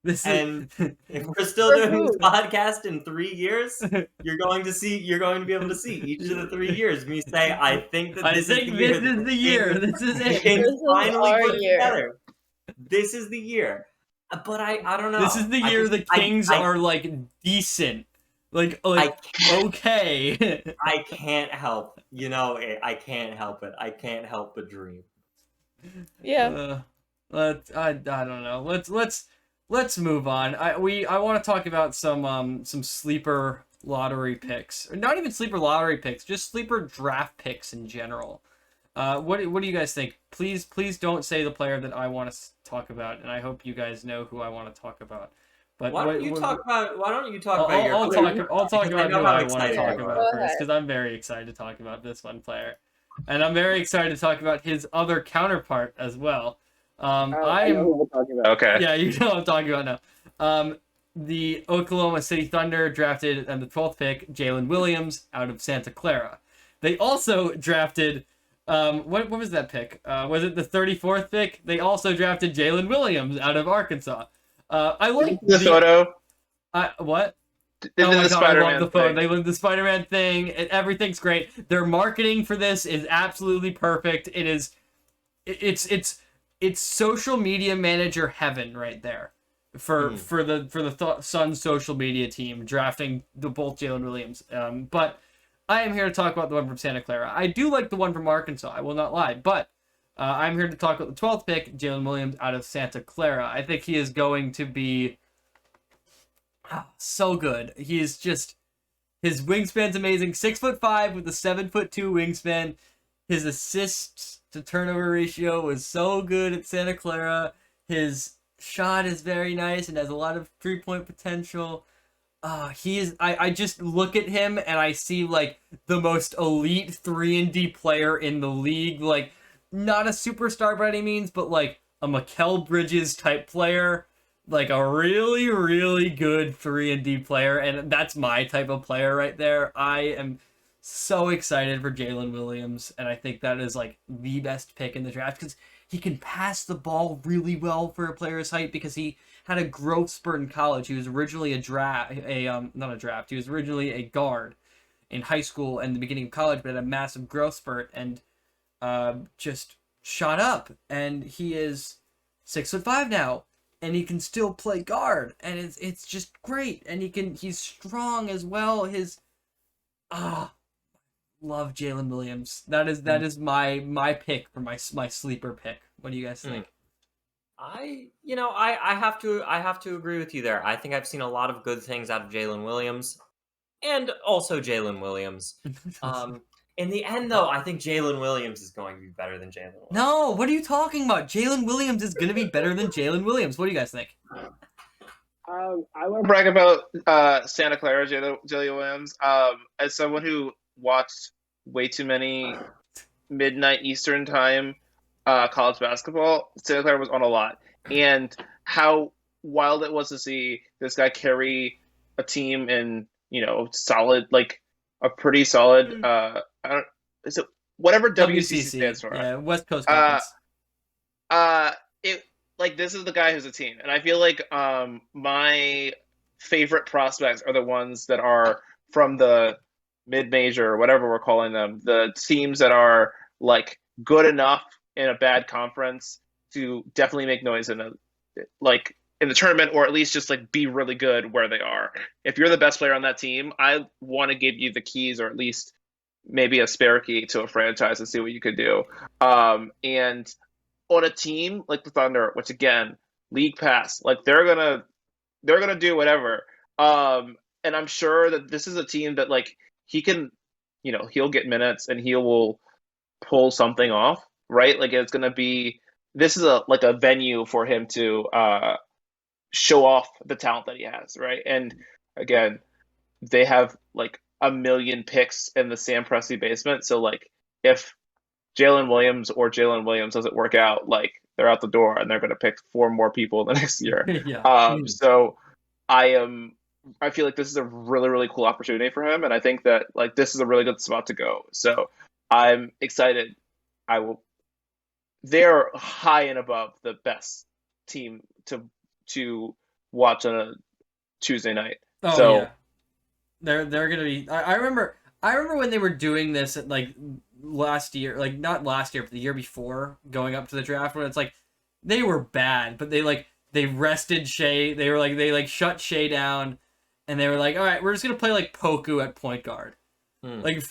If we're still doing this podcast in 3 years, you're going to be able to see each of the 3 years me say, I think this is the year. This is it. Kings finally put it together. This is the year. But I don't know. This is the year the Kings are like decent. Like okay. I can't help. I can't help it. I can't help but dream. Yeah. I don't know. Let's move on. I want to talk about some sleeper lottery picks, or not even sleeper lottery picks, just sleeper draft picks in general. What do you guys think? Please don't say the player that I want to talk about, and I hope you guys know who I want to talk about. But why don't you talk about I'll talk about who I want to talk about first, because I'm very excited to talk about this one player, and I'm very excited to talk about his other counterpart as well. I know who we're talking about. Okay. Yeah, you know what I'm talking about now. The Oklahoma City Thunder drafted at the 12th pick Jalen Williams out of Santa Clara. They also drafted what was that pick? Was it the 34th pick? They also drafted Jalen Williams out of Arkansas. I like the photo. What? They oh did my the god, Spider-Man I love the photo. thing. They did the Spider-Man thing. Everything's great. Their marketing for this is absolutely perfect. It's social media manager heaven right there for the Suns social media team drafting both Jalen Williams. But I am here to talk about the one from Santa Clara. I do like the one from Arkansas, I will not lie, but I'm here to talk about the 12th pick, Jalen Williams out of Santa Clara. I think he is going to be so good. He is just, his wingspan's amazing. 6'5" with a 7'2" wingspan. His assists to turnover ratio was so good at Santa Clara. His shot is very nice and has a lot of 3-point potential. I just look at him and I see like the most elite 3-and-D player in the league, like not a superstar by any means, but like a Mikal Bridges type player, like a really, really good 3-and-D player, and that's my type of player right there. I am so excited for Jalen Williams, and I think that is like the best pick in the draft because he can pass the ball really well for a player's height because he had a growth spurt in college. He was originally not a draft. He was originally a guard in high school and the beginning of college, but had a massive growth spurt and just shot up. And he is 6'5" now, and he can still play guard, and it's just great. And he's strong as well. Love Jalen Williams. That is my pick for my sleeper pick. What do you guys think? I have to agree with you there. I think I've seen a lot of good things out of Jalen Williams, and also Jalen Williams. In the end, though, I think Jalen Williams is going to be better than Jalen Williams. No, what are you talking about? Jalen Williams is going to be better than Jalen Williams. What do you guys think? I want to brag about Santa Clara Jalen Williams. As someone who watched way too many midnight Eastern time college basketball, Santa Clara was on a lot. And how wild it was to see this guy carry a team in, solid, like a pretty solid, whatever WCC stands for. Yeah, West Coast Conference. This is the guy who's a team. And I feel like my favorite prospects are the ones that are from the mid-major or whatever we're calling them, the teams that are like good enough in a bad conference to definitely make noise in the tournament, or at least just like be really good where they are. If you're the best player on that team, I want to give you the keys, or at least maybe a spare key to a franchise and see what you could do. And on a team like the Thunder, which again, league pass, like they're gonna do whatever. And I'm sure that this is a team that like he can, he'll get minutes and he will pull something off, right? Like it's gonna be, this is a venue for him to show off the talent that he has, right? And again, they have like a million picks in the Sam Presti basement. So like if Jalen Williams doesn't work out, like they're out the door and they're going to pick 4 more people the next year. Yeah. So I feel like this is a really, really cool opportunity for him. And I think that like this is a really good spot to go. So I'm excited. They're high and above the best team to watch on a Tuesday night. Oh, so yeah. They're gonna be. I remember when they were doing this at like last year, like not last year, but the year before, going up to the draft, when it's like they were bad, but they rested Shea. They shut Shea down, and they were like, all right, we're just gonna play like Poku at point guard, like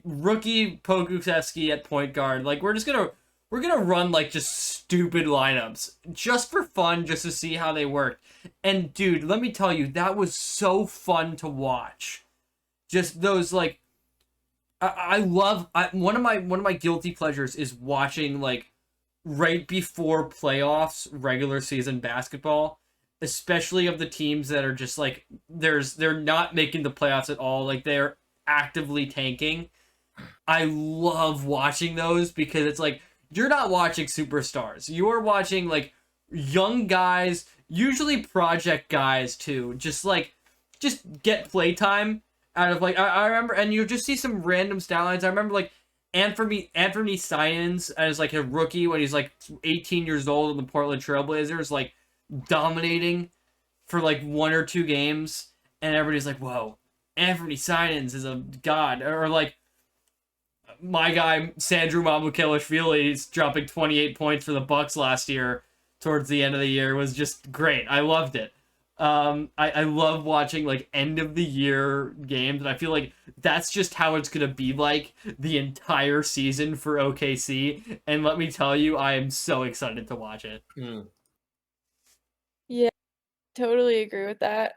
rookie Pokusevski at point guard. Like we're gonna run like just stupid lineups just for fun, just to see how they work. And dude, let me tell you, that was so fun to watch. Just those like, I love one of my guilty pleasures is watching like right before playoffs, regular season basketball, especially of the teams that are just like they're not making the playoffs at all, like they're actively tanking. I love watching those because it's like you're not watching superstars. You're watching like young guys, usually project guys too, just get playtime out of like I remember, and you just see some random stat lines. I remember like Anthony Simons as like a rookie when he's like 18 years old in the Portland Trailblazers, like dominating for like 1 or 2 games, and everybody's like, whoa, Anthony Simons is a god. Or like my guy Sandro Mamukelashvili, he's dropping 28 points for the Bucks last year towards the end of the year, was just great. I loved it. I love watching like end of the year games, and I feel like that's just how it's gonna be like the entire season for OKC. And let me tell you, I am so excited to watch it. Yeah, totally agree with that.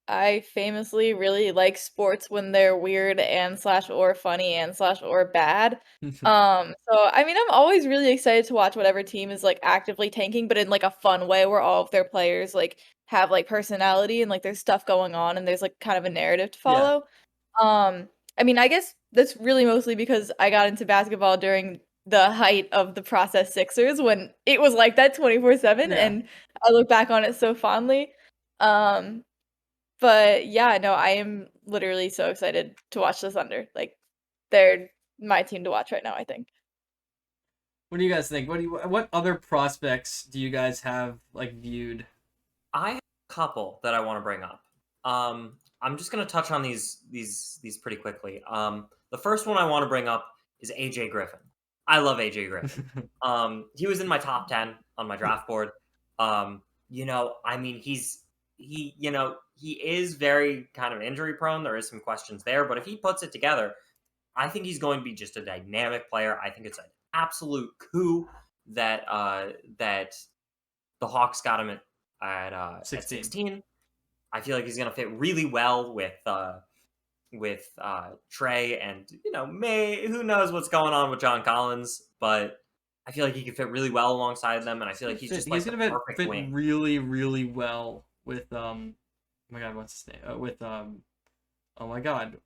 I famously really like sports when they're weird and slash or funny and slash or bad. So I mean, I'm always really excited to watch whatever team is like actively tanking, but in like a fun way where all of their players like have like personality and like there's stuff going on and there's like kind of a narrative to Yeah. follow. I mean, I guess that's really mostly because I got into basketball during the height of the process Sixers when it was like that 24/7, Yeah. and I look back on it so fondly. Um, but yeah, no, I am literally so excited to watch the Thunder. Like, they're my team to watch right now, I think. What do you guys think? What other prospects do you guys have like viewed? I have a couple that I want to bring up. I'm just gonna touch on these pretty quickly. The first one I want to bring up is AJ Griffin. I love AJ Griffin. He was in my top 10 on my draft board. I mean, he is very kind of injury prone. There is some questions there, but if he puts it together, I think he's going to be just a dynamic player. I think it's an absolute coup that that the Hawks got him at 16. I feel like he's going to fit really well with Trey, and who knows what's going on with John Collins, but I feel like he could fit really well alongside them, and I feel like he's just like the gonna perfect wing. really, really well with oh my god, what's his name? Oh my god.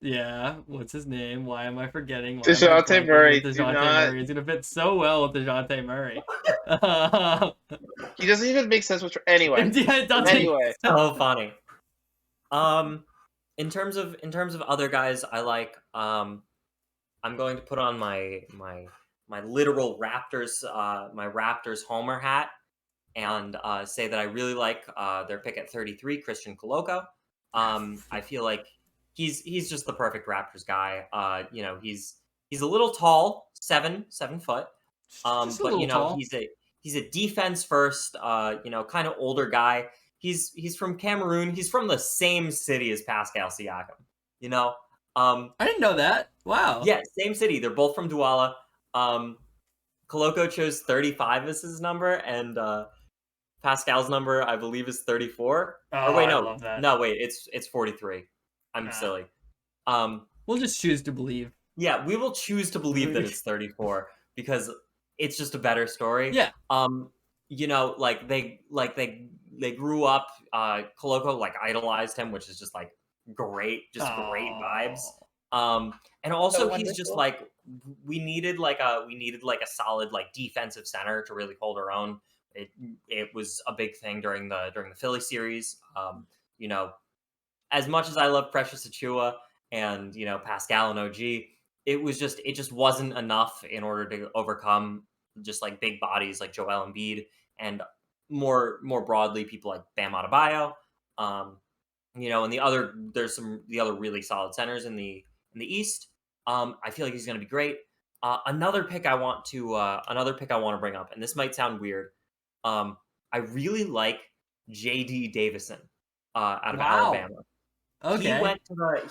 Yeah, what's his name? Why am I forgetting? DeJounte Murray. Murray. He's gonna fit so well with DeJounte Murray. He doesn't even make sense with anyway. Yeah, it doesn't. Anyway. So funny. In terms of other guys I like, I'm going to put on my literal Raptors homer hat and say that I really like their pick at 33, Christian Coloco. I feel like he's just the perfect Raptors guy. He's a little tall, 7 foot. But tall. he's a defense first, kind of older guy. He's from Cameroon. He's from the same city as Pascal Siakam. I didn't know that. Wow. Yeah, same city. They're both from Douala. Coloco chose 35 as his number, and Pascal's number, I believe, is 34. Oh, or wait, no, I love that. No, wait, it's 43. I'm silly. We'll just choose to believe. Yeah, we will choose to believe that it's 34 because it's just a better story. Yeah. They grew up. Coloco like idolized him, which is just like great vibes. And also So he's just wonderful. like we needed like a solid like defensive center to really hold our own. It was a big thing during the Philly series. As much as I love Precious Achiuwa and Pascal and OG, it just wasn't enough in order to overcome just like big bodies like Joel Embiid and more broadly people like Bam Adebayo. And there's the other really solid centers in the East. I feel like he's going to be great. Another pick I want to bring up, and this might sound weird. I really like J.D. Davison out of Alabama. Okay.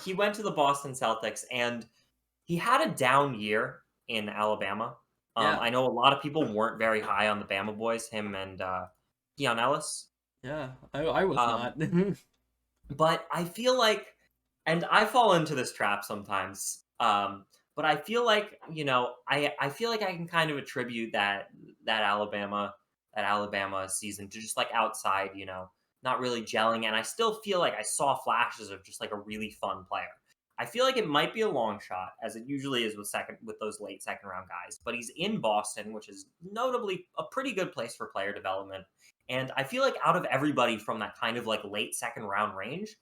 He went to the Boston Celtics, and he had a down year in Alabama. Yeah. I know a lot of people weren't very high on the Bama boys, him and Keon Ellis. Yeah, I was not. But I feel like, and I fall into this trap sometimes. But I feel like I feel like I can kind of attribute that Alabama season to just like outside, not really gelling, and I still feel like I saw flashes of just like a really fun player. I feel like it might be a long shot, as it usually is with those late second round guys, but he's in Boston, which is notably a pretty good place for player development. And I feel like out of everybody from that kind of like late second round range,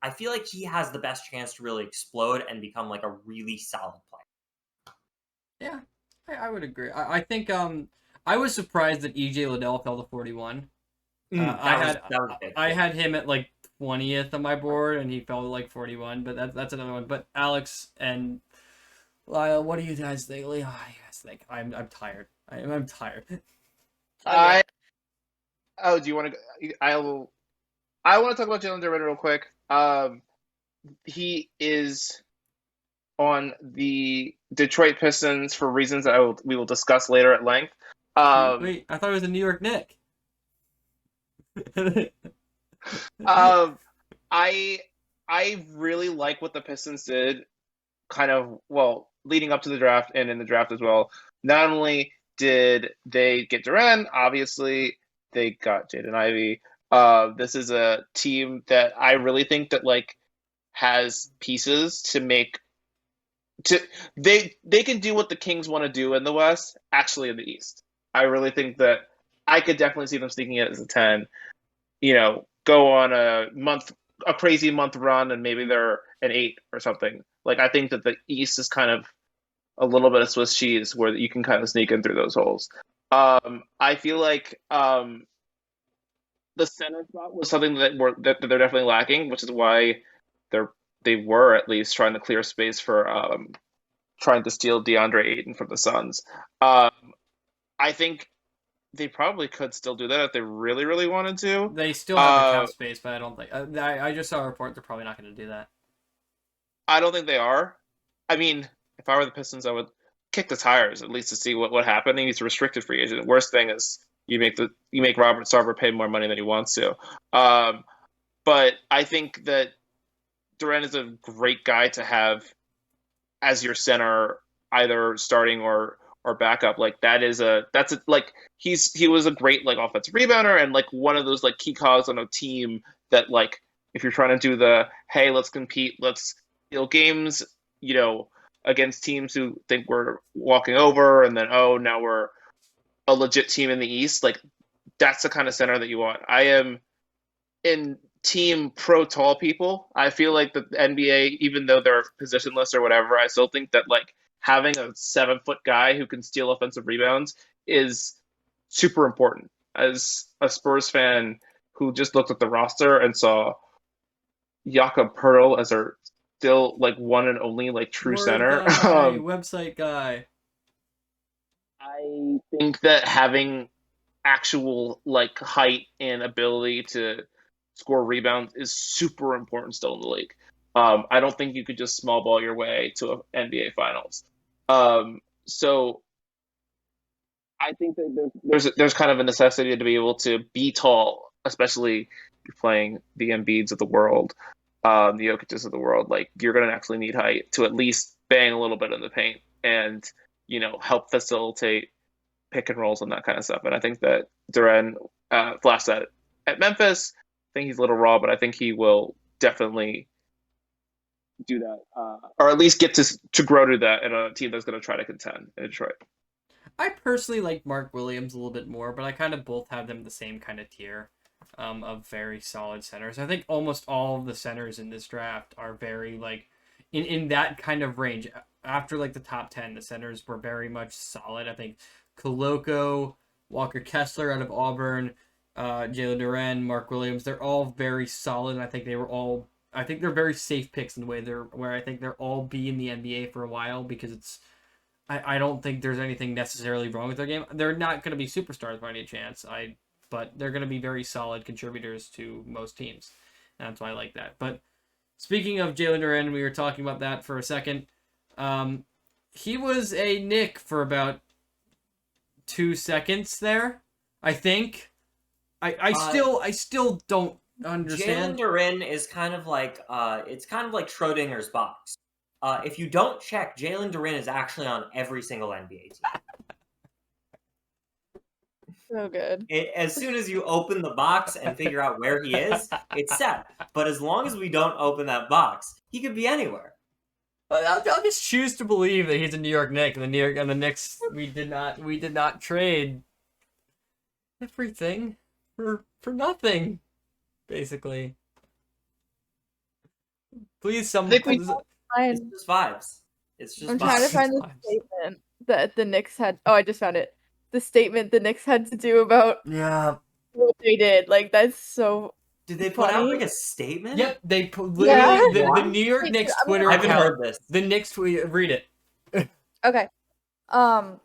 I feel like he has the best chance to really explode and become like a really solid player. Yeah, I would agree. I think I was surprised that EJ Liddell fell to 41. I had him at like 20th on my board, and he fell to like 41. But that's another one. But Alex and Lyle, what do you guys think? Leo, what do you guys think? I'm tired. I'm tired. Do you want to? I want to talk about Jalen Duren real quick. He is on the Detroit Pistons for reasons that we will discuss later at length. Wait, I thought it was a New York Knick. I really like what the Pistons did, kind of leading up to the draft and in the draft as well. Not only did they get Duran, obviously they got Jaden Ivey. This is a team that I really think that has pieces to make to they can do what the Kings want to do in the West, actually in the East. I really think that I could definitely see them sneaking it as a 10. Go on a crazy month run, and maybe they're an 8 or something. I think that the East is kind of a little bit of Swiss cheese where you can kind of sneak in through those holes. I feel like the center spot was something that they're definitely lacking, which is why they were at least trying to clear space for trying to steal DeAndre Ayton from the Suns. I think they probably could still do that if they really, really wanted to. They still have the cap space, but I don't think. I just saw a report they're probably not going to do that. I don't think they are. I mean, if I were the Pistons, I would kick the tires at least to see what happened. He's a restricted free agent. The worst thing is you make Robert Sarver pay more money than he wants to. But I think that Durant is a great guy to have as your center, either starting or backup. He was a great offensive rebounder and one of those key cogs on a team that if you're trying to do the hey, let's compete, let's steal games, against teams who think we're walking over, and then now we're a legit team in the East. That's the kind of center that you want. I am in team pro tall people. I feel like the NBA, even though they're positionless or whatever, I still think that having a 7-foot guy who can steal offensive rebounds is super important. As a Spurs fan who just looked at the roster and saw Jakob Poeltl as our still one and only true center. Website guy. I think that having actual height and ability to score rebounds is super important still in the league. I don't think you could just small ball your way to an NBA Finals. So I think that there's kind of a necessity to be able to be tall, especially if you're playing the Embiids of the world, the Jokic's of the world. You're going to actually need height to at least bang a little bit in the paint and help facilitate pick and rolls and that kind of stuff. And I think that Duran flashed that at Memphis. I think he's a little raw, but I think he will definitely do that, or at least get to grow to that in a team that's going to try to contend in Detroit. I personally like Mark Williams a little bit more, but I kind of both have them the same kind of tier of very solid centers. I think almost all of the centers in this draft are very in that kind of range. After the top 10, the centers were very much solid. I think Koloko, Walker Kessler out of Auburn, Jalen Duren, Mark Williams, they're all very solid, and I think they're very safe picks in the way where I think they'll all be in the NBA for a while, because I don't think there's anything necessarily wrong with their game. They're not going to be superstars by any chance, but they're going to be very solid contributors to most teams. And that's why I like that. But speaking of Jalen Duren, we were talking about that for a second. He was a Knick for about 2 seconds there, I think. I still don't understand. Jalen Duren is kind of it's kind of like Schrodinger's box. If you don't check, Jalen Duren is actually on every single NBA team. So good. As soon as you open the box and figure out where he is, it's set. But as long as we don't open that box, he could be anywhere. I'll just choose to believe that he's a New York Knick, and the Knicks we did not trade everything for nothing, basically. Please, someone. It's just vibes. I'm trying to find the statement that the Knicks had. Oh, I just found it. The statement the Knicks had to do about what they did. That's so. Did they put out a statement? Yep, they put literally the New York Knicks Twitter account. I haven't heard this. The Knicks tweet. Read it. Okay. So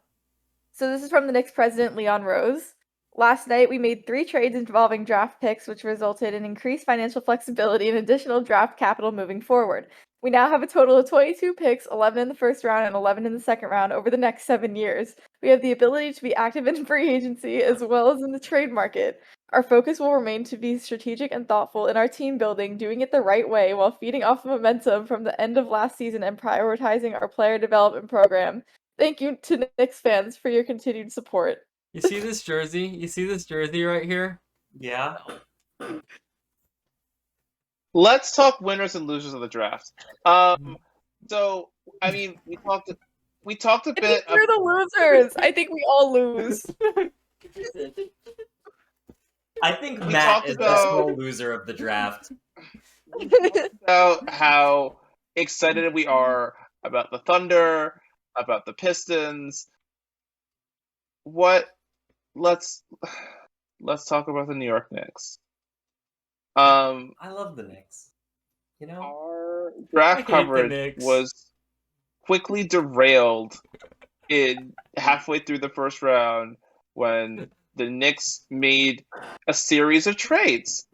this is from the Knicks president Leon Rose. Last night, we made 3 trades involving draft picks, which resulted in increased financial flexibility and additional draft capital moving forward. We now have a total of 22 picks, 11 in the first round and 11 in the second round over the next 7 years. We have the ability to be active in free agency as well as in the trade market. Our focus will remain to be strategic and thoughtful in our team building, doing it the right way while feeding off momentum from the end of last season and prioritizing our player development program. Thank you to Knicks fans for your continued support. You see this jersey? You see this jersey right here? Yeah. Let's talk winners and losers of the draft. So I mean, we talked a I bit. think we're the losers. I think we all lose. I think We Matt talked is the about- sole loser of the draft. About how excited we are about the Thunder, about the Pistons. Let's talk about the New York Knicks. I love the Knicks. You know? Our I draft hate the coverage Knicks. was quickly derailed in halfway through the first round when the Knicks made a series of trades.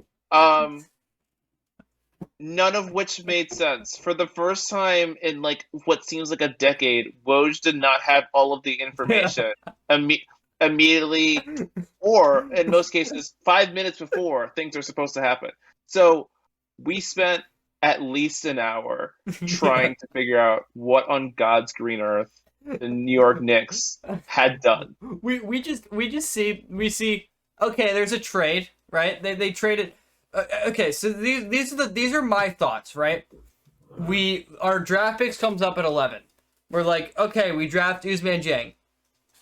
None of which made sense. For the first time in like what seems like a decade, Woj did not have all of the information immediately, or in most cases, 5 minutes before things are supposed to happen. So we spent at least an hour trying to figure out what on God's green earth the New York Knicks had done. We just see okay, there's a trade, right? They traded. Okay, so these are my thoughts, right? Our draft picks comes up at 11. We're like, okay, we draft Ousmane Dieng.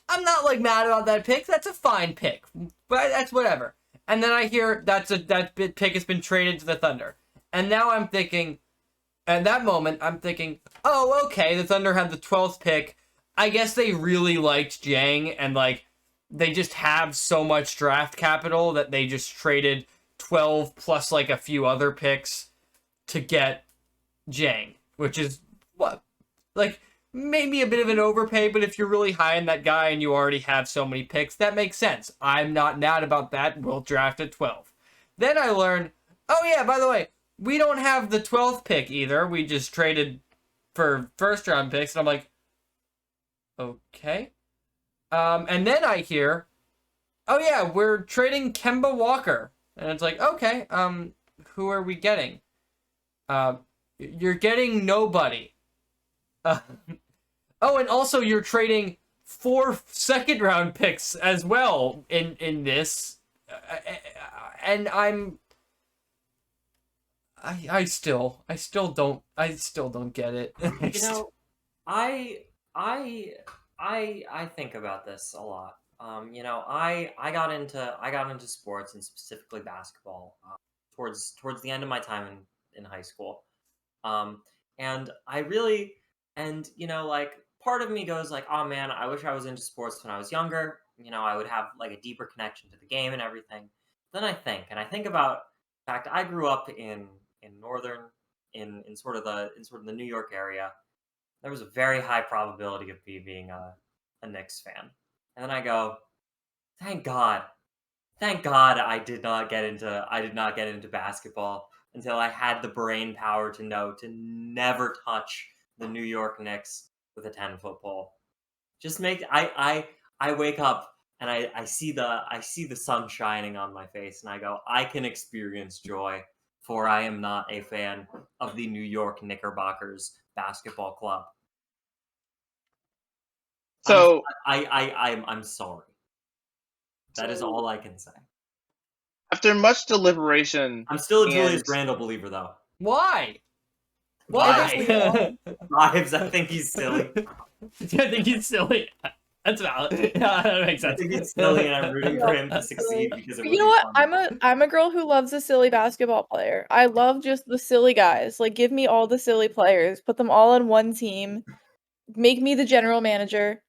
I'm not like mad about that pick. That's a fine pick, but that's whatever. And then I hear that pick has been traded to the Thunder, and now I'm thinking, at that moment, I'm thinking, oh, okay, the Thunder had the 12th pick. I guess they really liked Dieng, and like they just have so much draft capital that they just traded 12 plus like a few other picks to get Dieng, which is what, like maybe a bit of an overpay, but if you're really high in that guy and you already have so many picks, that makes sense. I'm not mad about that. We'll draft at 12. Then I learned, oh yeah, by the way, we don't have the 12th pick either. We just traded for first round picks, and I'm like, okay. And then I hear, oh yeah, we're trading Kemba Walker. And it's like, okay, who are we getting? You're getting nobody. Oh, and also you're trading 4 second-round picks as well in this. And I still don't get it. You know, I think about this a lot. You know, I got into sports and specifically basketball towards the end of my time in high school, and you know, like part of me goes like, oh man, I wish I was into sports when I was younger. You know, I would have like a deeper connection to the game and everything. Then I think about the fact I grew up in sort of the New York area. There was a very high probability of me being a Knicks fan. And then I go, thank God I did not get into basketball until I had the brain power to know to never touch the New York Knicks with a 10-foot pole. Just I wake up and I see the sun shining on my face and I go, I can experience joy, for I am not a fan of the New York Knickerbockers basketball club. So I'm sorry. That is all I can say. after much deliberation, I'm still a and- Julius Randle believer, though. Why? Why? Vibes. I think he's silly. I think he's silly. That's valid. Yeah, that makes I sense. think he's silly, and I'm rooting for him to succeed because it would You know be what? fun. I'm a girl who loves a silly basketball player. I love just the silly guys. Like, give me all the silly players, put them all on one team, make me the general manager,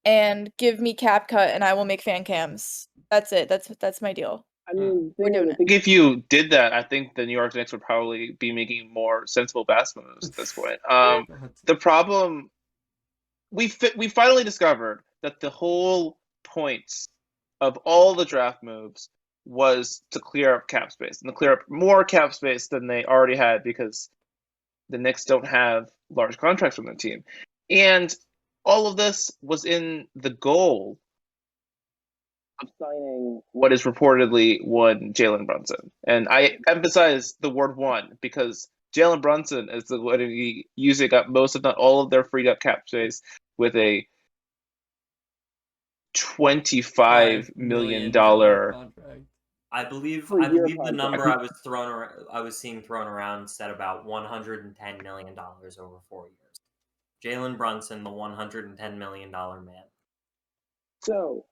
and give me cap cut, and I will make fan cams. That's it. That's my deal. I mean, We're doing I think if you did that, I think the New York Knicks would probably be making more sensible basketball moves at this point. The problem, we finally discovered that the whole point of all the draft moves was to clear up cap space and to clear up more cap space than they already had because the Knicks don't have large contracts from their team. And all of this was in the goal of signing what is reportedly one Jalen Brunson. And I emphasize the word one because Jalen Brunson is going to be using up most, if not all, of their freed up cap space with a $25 million contract. I believe Per year the contract. number I was seeing thrown around said about $110 million over 4 years. Jalen Brunson, the $110 million man. So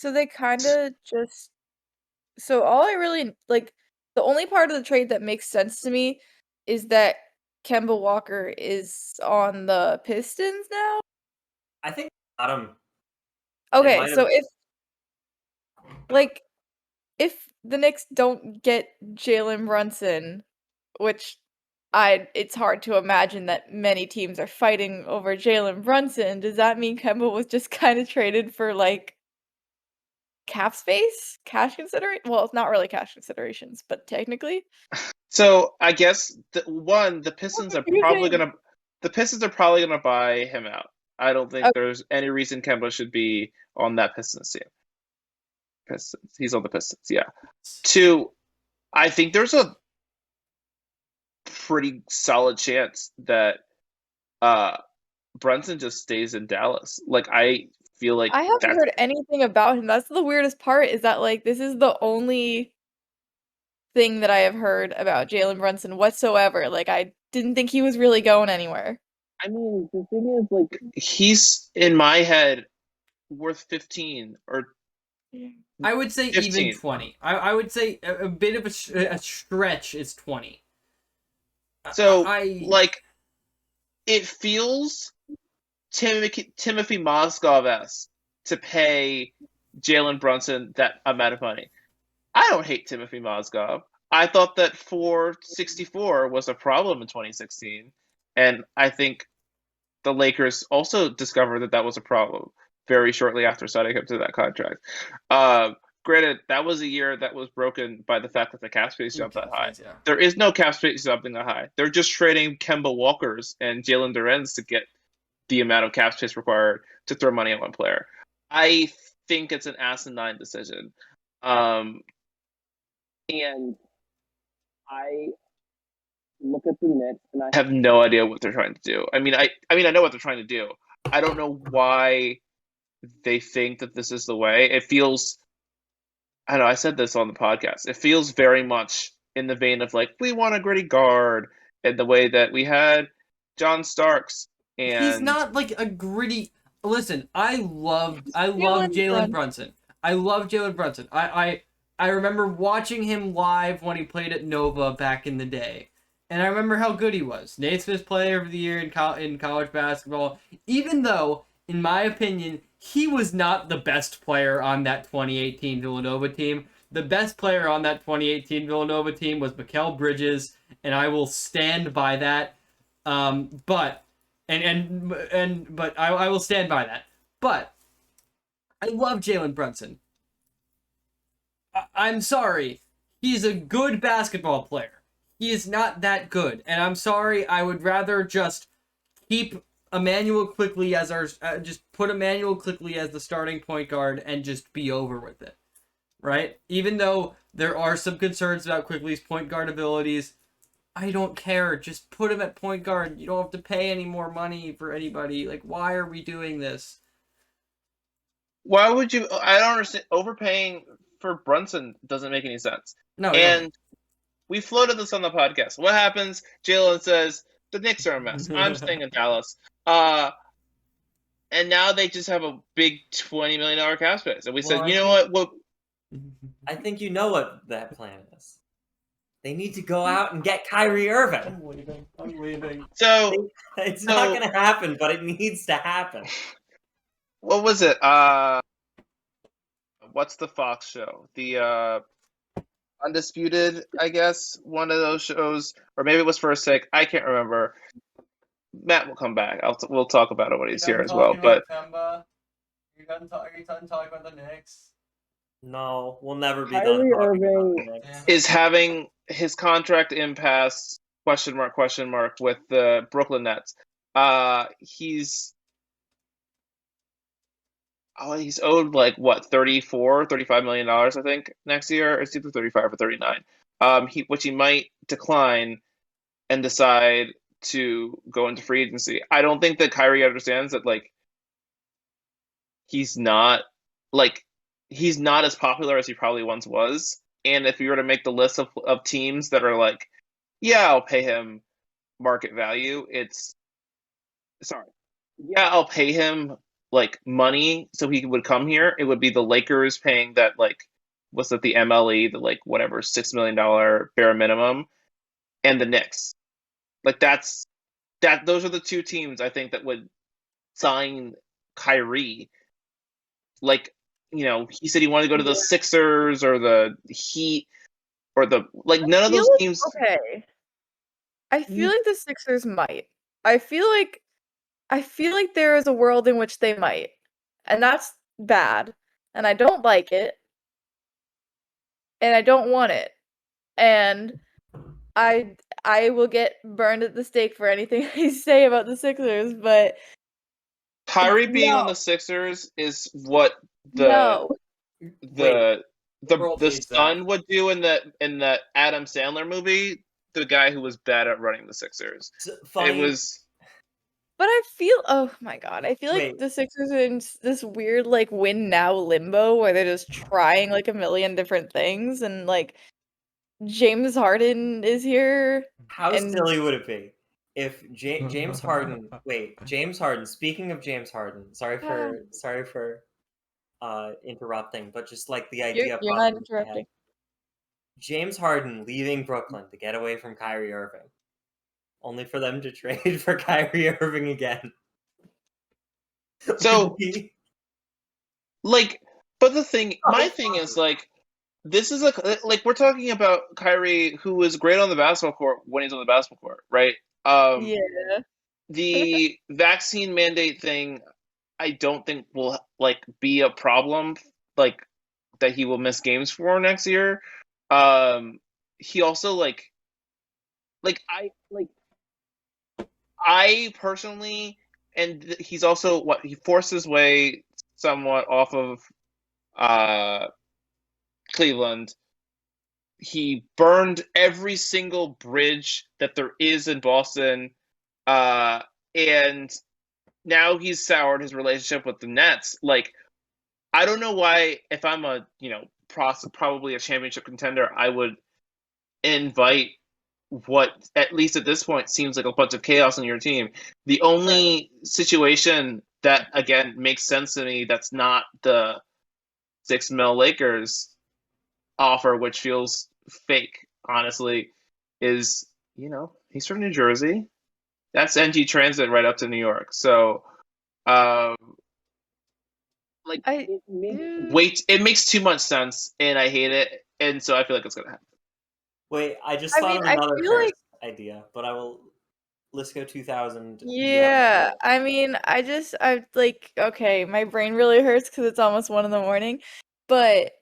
they kind of just. So all I really like, the only part of the trade that makes sense to me is that Kemba Walker is on the Pistons now. I think Adam. Okay, might so have- if the Knicks don't get Jalen Brunson, which it's hard to imagine that many teams are fighting over Jalen Brunson, does that mean Kemba was just kind of traded for like cap space, cash consideration? Well, it's not really cash considerations, but technically. So I guess the Pistons are probably confusing. gonna buy him out. I don't think there's any reason Kemba should be on that Pistons team. Pistons. He's on the Pistons, yeah. Two, I think there's a pretty solid chance that Brunson just stays in Dallas. Like I feel like I haven't heard anything about him. That's the weirdest part, is that like this is the only thing that I have heard about Jalen Brunson whatsoever. Like I didn't think he was really going anywhere. I mean, the thing is, like, he's in my head worth 15 or I would say 15. even 20. I would say a bit of a stretch is 20. So, like, it feels Timothy Mozgov-esque to pay Jalen Brunson that amount of money. I don't hate Timothy Mozgov. I thought that 464 was a problem in 2016, and I think the Lakers also discovered that was a problem very shortly after signing him to that contract. Granted, that was a year that was broken by the fact that the cap space jumped that high. Yeah. There is no cap space jumping that high. They're just trading Kemba Walkers and Jalen Duren's to get the amount of cap space required to throw money at one player. I think it's an asinine decision. And I look at the Knicks and I have no idea what they're trying to do. I mean, I know what they're trying to do. I don't know why they think that this is the way. It feels, I don't know, I said this on the podcast. It feels very much in the vein of like, we want a gritty guard, and the way that we had John Starks. And he's not like a gritty. Listen, I love Jalen Brunson. I love Jalen Brunson. I remember watching him live when he played at Nova back in the day, and I remember how good he was. Naismith Player of the Year in college basketball. Even though, in my opinion, he was not the best player on that 2018 Villanova team. The best player on that 2018 Villanova team was Mikal Bridges, and I will stand by that. But I will stand by that. But I love Jalen Brunson. I'm sorry. He's a good basketball player. He is not that good. And I'm sorry, I would rather just keep Emmanuel Quickley as just put Emmanuel Quickley as the starting point guard and just be over with it. Right? Even though there are some concerns about Quickley's point guard abilities, I don't care. Just put him at point guard. You don't have to pay any more money for anybody. Like, why are we doing this? Why would you? I don't understand. Overpaying for Brunson doesn't make any sense. No. And we floated this on the podcast. What happens? Jalen says, the Knicks are a mess. I'm staying in Dallas. And now they just have a big $20 million cap space. And we said, you know what? I think you know what that plan is. They need to go out and get Kyrie Irving. I'm leaving. So it's not going to happen, but it needs to happen. What was it? What's the Fox show? The Undisputed, I guess, one of those shows, or maybe it was First Take. I can't remember. Matt will come back. We'll talk about it when he's here as well. But Kemba? Are you done talking about the Knicks? No, we'll never be Kyrie done talking about Irving the Knicks. is having his contract impasse ? With the Brooklyn Nets. He's owed like what, $35 million, I think, next year. It's either 35 or 39. Which he might decline and decide to go into free agency. I don't think that Kyrie understands that like he's not as popular as he probably once was. And if you were to make the list of teams that are like, yeah, I'll pay him market value, I'll pay him like money so he would come here. It would be the Lakers paying that, like, what's that, the MLE, the like whatever $6 million bare minimum, and the Knicks. Like those are the two teams I think that would sign Kyrie. Like, he said he wanted to go to the Sixers or the Heat or none of those teams. Okay. I feel like the Sixers might. I feel like there is a world in which they might. And that's bad. And I don't like it. And I don't want it. And I will get burned at the stake for anything I say about the Sixers, but Kyrie being on the Sixers is what the son would do in the Adam Sandler movie. The guy who was bad at running the Sixers. Funny. It was. But oh my god, I feel like the Sixers are in this weird like win now limbo where they're just trying like a million different things, and like James Harden is here. How silly would it be if James Harden? James Harden. Speaking of James Harden, sorry for interrupting, but just like the idea. You're not interrupting. James Harden leaving Brooklyn to get away from Kyrie Irving, only for them to trade for Kyrie Irving again. So, like, but my thing is, like, this is like we're talking about Kyrie, who was great on the basketball court when he's on the basketball court, right? Yeah. The vaccine mandate thing, I don't think will like be a problem, like that he will miss games for next year. He also I personally, and he's also he forced his way somewhat off of Cleveland. He burned every single bridge that there is in Boston, and now he's soured his relationship with the Nets. Like, I don't know why, if I'm a probably a championship contender, I would invite what, at least at this point, seems like a bunch of chaos on your team. The only situation that, again, makes sense to me that's not the $6 million Lakers offer, which feels fake, honestly, is, he's from New Jersey. That's NG Transit right up to New York. So, it makes too much sense, and I hate it, and so I feel like it's gonna happen. Wait, I just thought of another idea, but let's go 2000. Yeah, I mean, okay, my brain really hurts because it's almost 1 a.m, but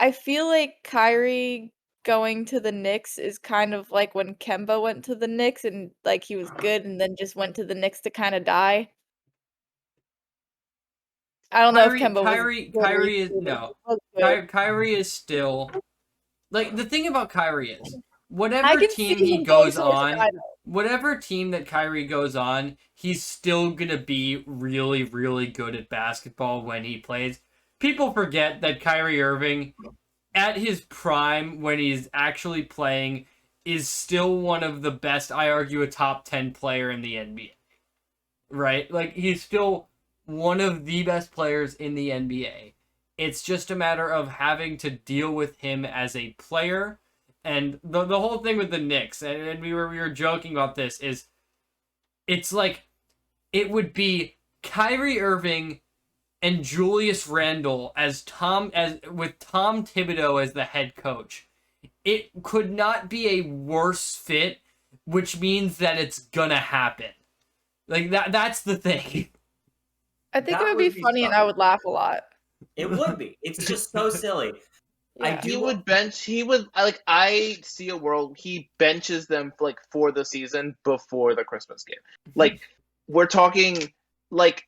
I feel like Kyrie going to the Knicks is kind of like when Kemba went to the Knicks and like he was good and then just went to the Knicks to kind of die. I don't know if Kemba Kyrie is still, like, the thing about Kyrie is whatever team he goes on, whatever team that Kyrie goes on, he's still gonna be really, really good at basketball when he plays. People forget that Kyrie Irving, at his prime, when he's actually playing, is still one of the best, I argue, a top 10 player in the NBA. Right? Like, he's still one of the best players in the NBA. It's just a matter of having to deal with him as a player. And the whole thing with the Knicks, and we were joking about this, is it's like it would be Kyrie Irving and Julius Randle with Tom Thibodeau as the head coach. It could not be a worse fit, which means that it's gonna happen. Like that's the thing. I think it would be funny and I would laugh a lot. It would be. It's just so silly. Yeah. I see a world he benches them like for the season before the Christmas game. Like we're talking like,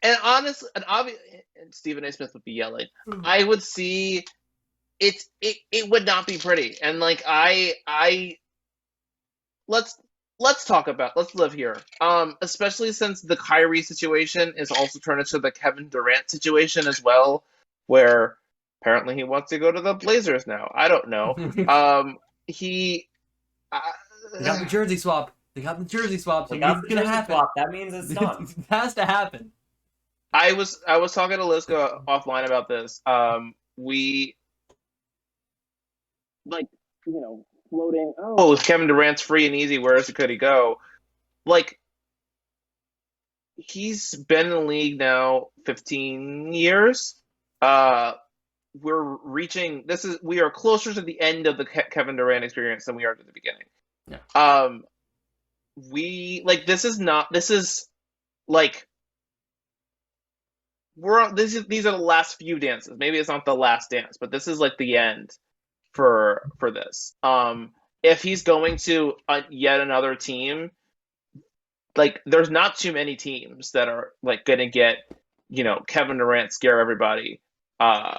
and honestly, and obvious, and Stephen A. Smith would be yelling. I would see it would not be pretty. And like let's live here. Especially since the Kyrie situation is also turned into the Kevin Durant situation as well, where apparently he wants to go to the Blazers now. I don't know. They got the jersey swap. So it's gonna happen. That means it's done. It has to happen. I was talking to Liska offline about this. We like, floating. Oh, Kevin Durant's free and easy. Where could he go? Like, he's been in the league now 15 years. We are closer to the end of the Kevin Durant experience than we are to the beginning. Yeah. These are the last few dances. Maybe it's not the last dance, but this is like the end for this. If he's going to yet another team, like there's not too many teams that are like going to get, Kevin Durant scare everybody at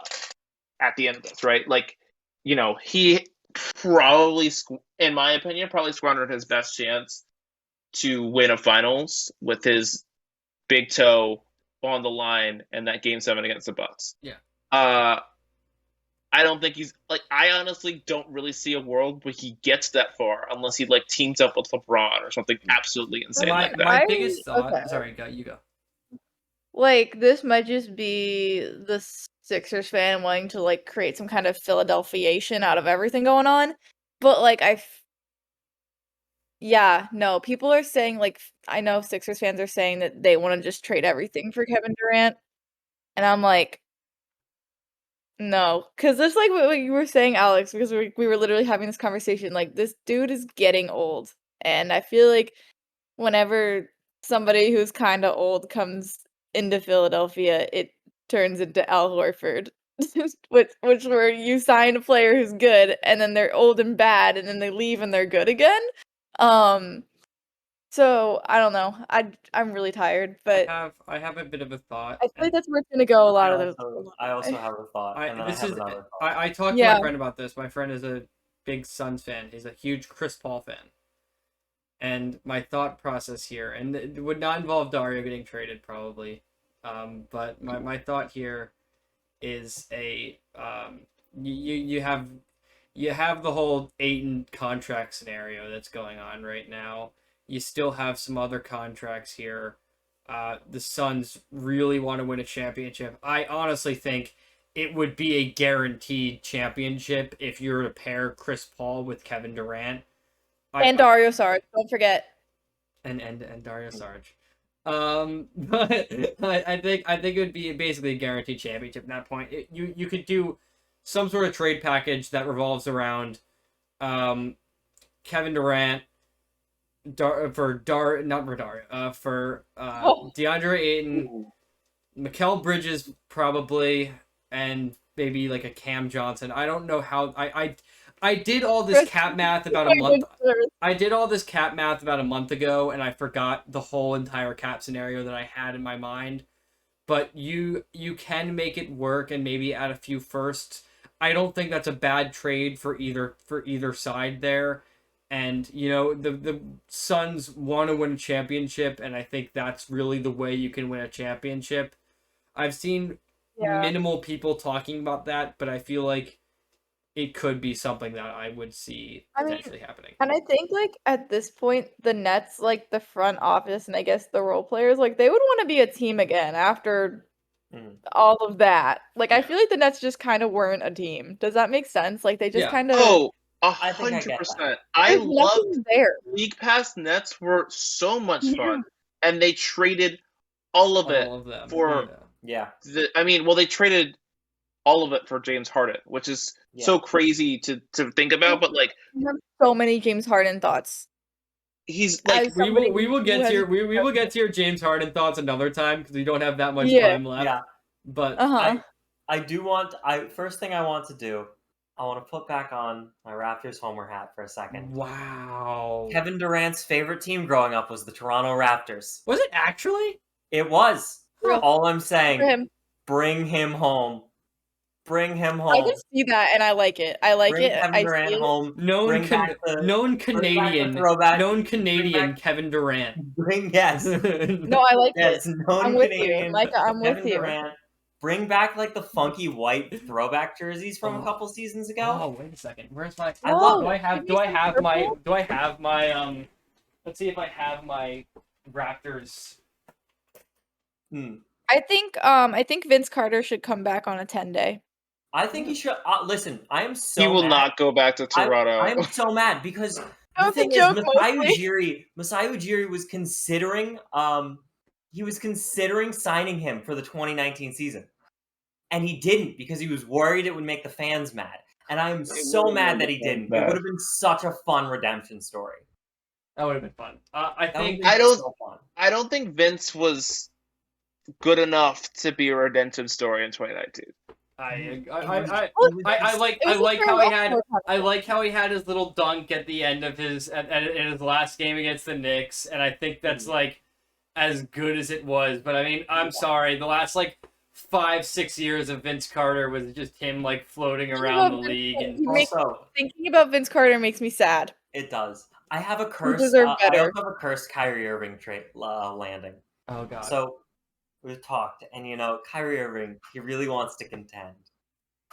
the end of this, right? Like, he probably, in my opinion, squandered his best chance to win a finals with his big toe on the line in that Game 7 against the Bucks. Yeah. I don't think I honestly don't really see a world where he gets that far unless he like teams up with LeBron or something absolutely insane like that. My biggest thought. Okay. Sorry, you go. Like, this might just be the Sixers fan wanting to like create some kind of Philadelphiation out of everything going on, but like people are saying, like, I know Sixers fans are saying that they want to just trade everything for Kevin Durant, and I'm like, no, because just like what you were saying, Alex, because we were literally having this conversation, like, this dude is getting old, and I feel like whenever somebody who's kind of old comes into Philadelphia, it turns into Al Horford, which where you sign a player who's good, and then they're old and bad, and then they leave and they're good again. So I don't know. I'm really tired, but I have a bit of a thought. I feel like that's where it's gonna go. I also have a thought. I talked to my friend about this. My friend is a big Suns fan. He's a huge Chris Paul fan. And my thought process here, and it would not involve Dario getting traded probably, but my thought here is you have the whole Ayton contract scenario that's going on right now. You still have some other contracts here. The Suns really want to win a championship. I honestly think it would be a guaranteed championship if you were to pair Chris Paul with Kevin Durant. And Dario Saric, don't forget. And Dario Saric. But I think it would be basically a guaranteed championship at that point. You could do some sort of trade package that revolves around Kevin Durant for DeAndre Ayton, Mikal Bridges probably, and maybe like a Cam Johnson. I don't know how I did all this cap math about a month. I did all this cap math about a month ago, and I forgot the whole entire cap scenario that I had in my mind. But you can make it work and maybe add a few firsts. I don't think that's a bad trade for either side there. And the Suns want to win a championship, and I think that's really the way you can win a championship. I've seen minimal people talking about that, but I feel like it could be something that I would see potentially happening. And I think, like, at this point, the Nets, like, the front office and I guess the role players, like, they would want to be a team again after all of that. Like, I feel like the Nets just kind of weren't a team. Does that make sense? Like, they just kind of... Oh, 100%. I loved there. League Pass Nets were so much fun. And they traded all of them for... Yeah. They traded all of it for James Harden, which is so crazy to think about, but like I have so many James Harden thoughts. He's like we will get to your James Harden thoughts another time because we don't have that much time left. Yeah. But I do want. First thing I want to do, I want to put back on my Raptors homer hat for a second. wow. Kevin Durant's favorite team growing up was the Toronto Raptors. Was it actually? It was. Real. All I'm For saying, him. bring him home. Bring him I home. can see that, and I like it. I like Bring it. Kevin I Durant see it. home. Known Bring back the Canadian, throwback. known Canadian back- Kevin Durant. Yes. No, I like Yes, it. known I'm with Canadian you. Micah, I'm Kevin with you. Durant. Bring back like the funky white throwback jerseys from a Oh. couple seasons ago. Oh, wait a second. Where's my? I love Do it. I have? Do I have my? Let's see if I have my Raptors. I think Vince Carter should come back on a 10-day. I think he should. Listen, I am so He will mad. not go back to Toronto. I am so mad because the That was a thing is, joke, Masai Ujiri was considering signing him for the 2019 season, and he didn't because he was worried it would make the fans mad. And I am so mad that he didn't. It would have been such a fun redemption story. That would have been fun. I think. I don't- So fun. I don't think Vince was good enough to be a redemption story in 2019. I It was like a how he fair had. welcome. I like how he had his little dunk at the end of his in his last game against the Knicks, and I think that's like as good as it was. But I mean, I'm sorry, the last like 5-6 years of Vince Carter was just him like floating around the league, and Also, Thinking about Vince Carter makes me sad. it does. I have a curse. deserve I better. also have a cursed Kyrie Irving landing. oh god, So we've talked, and Kyrie Irving, he really wants to contend,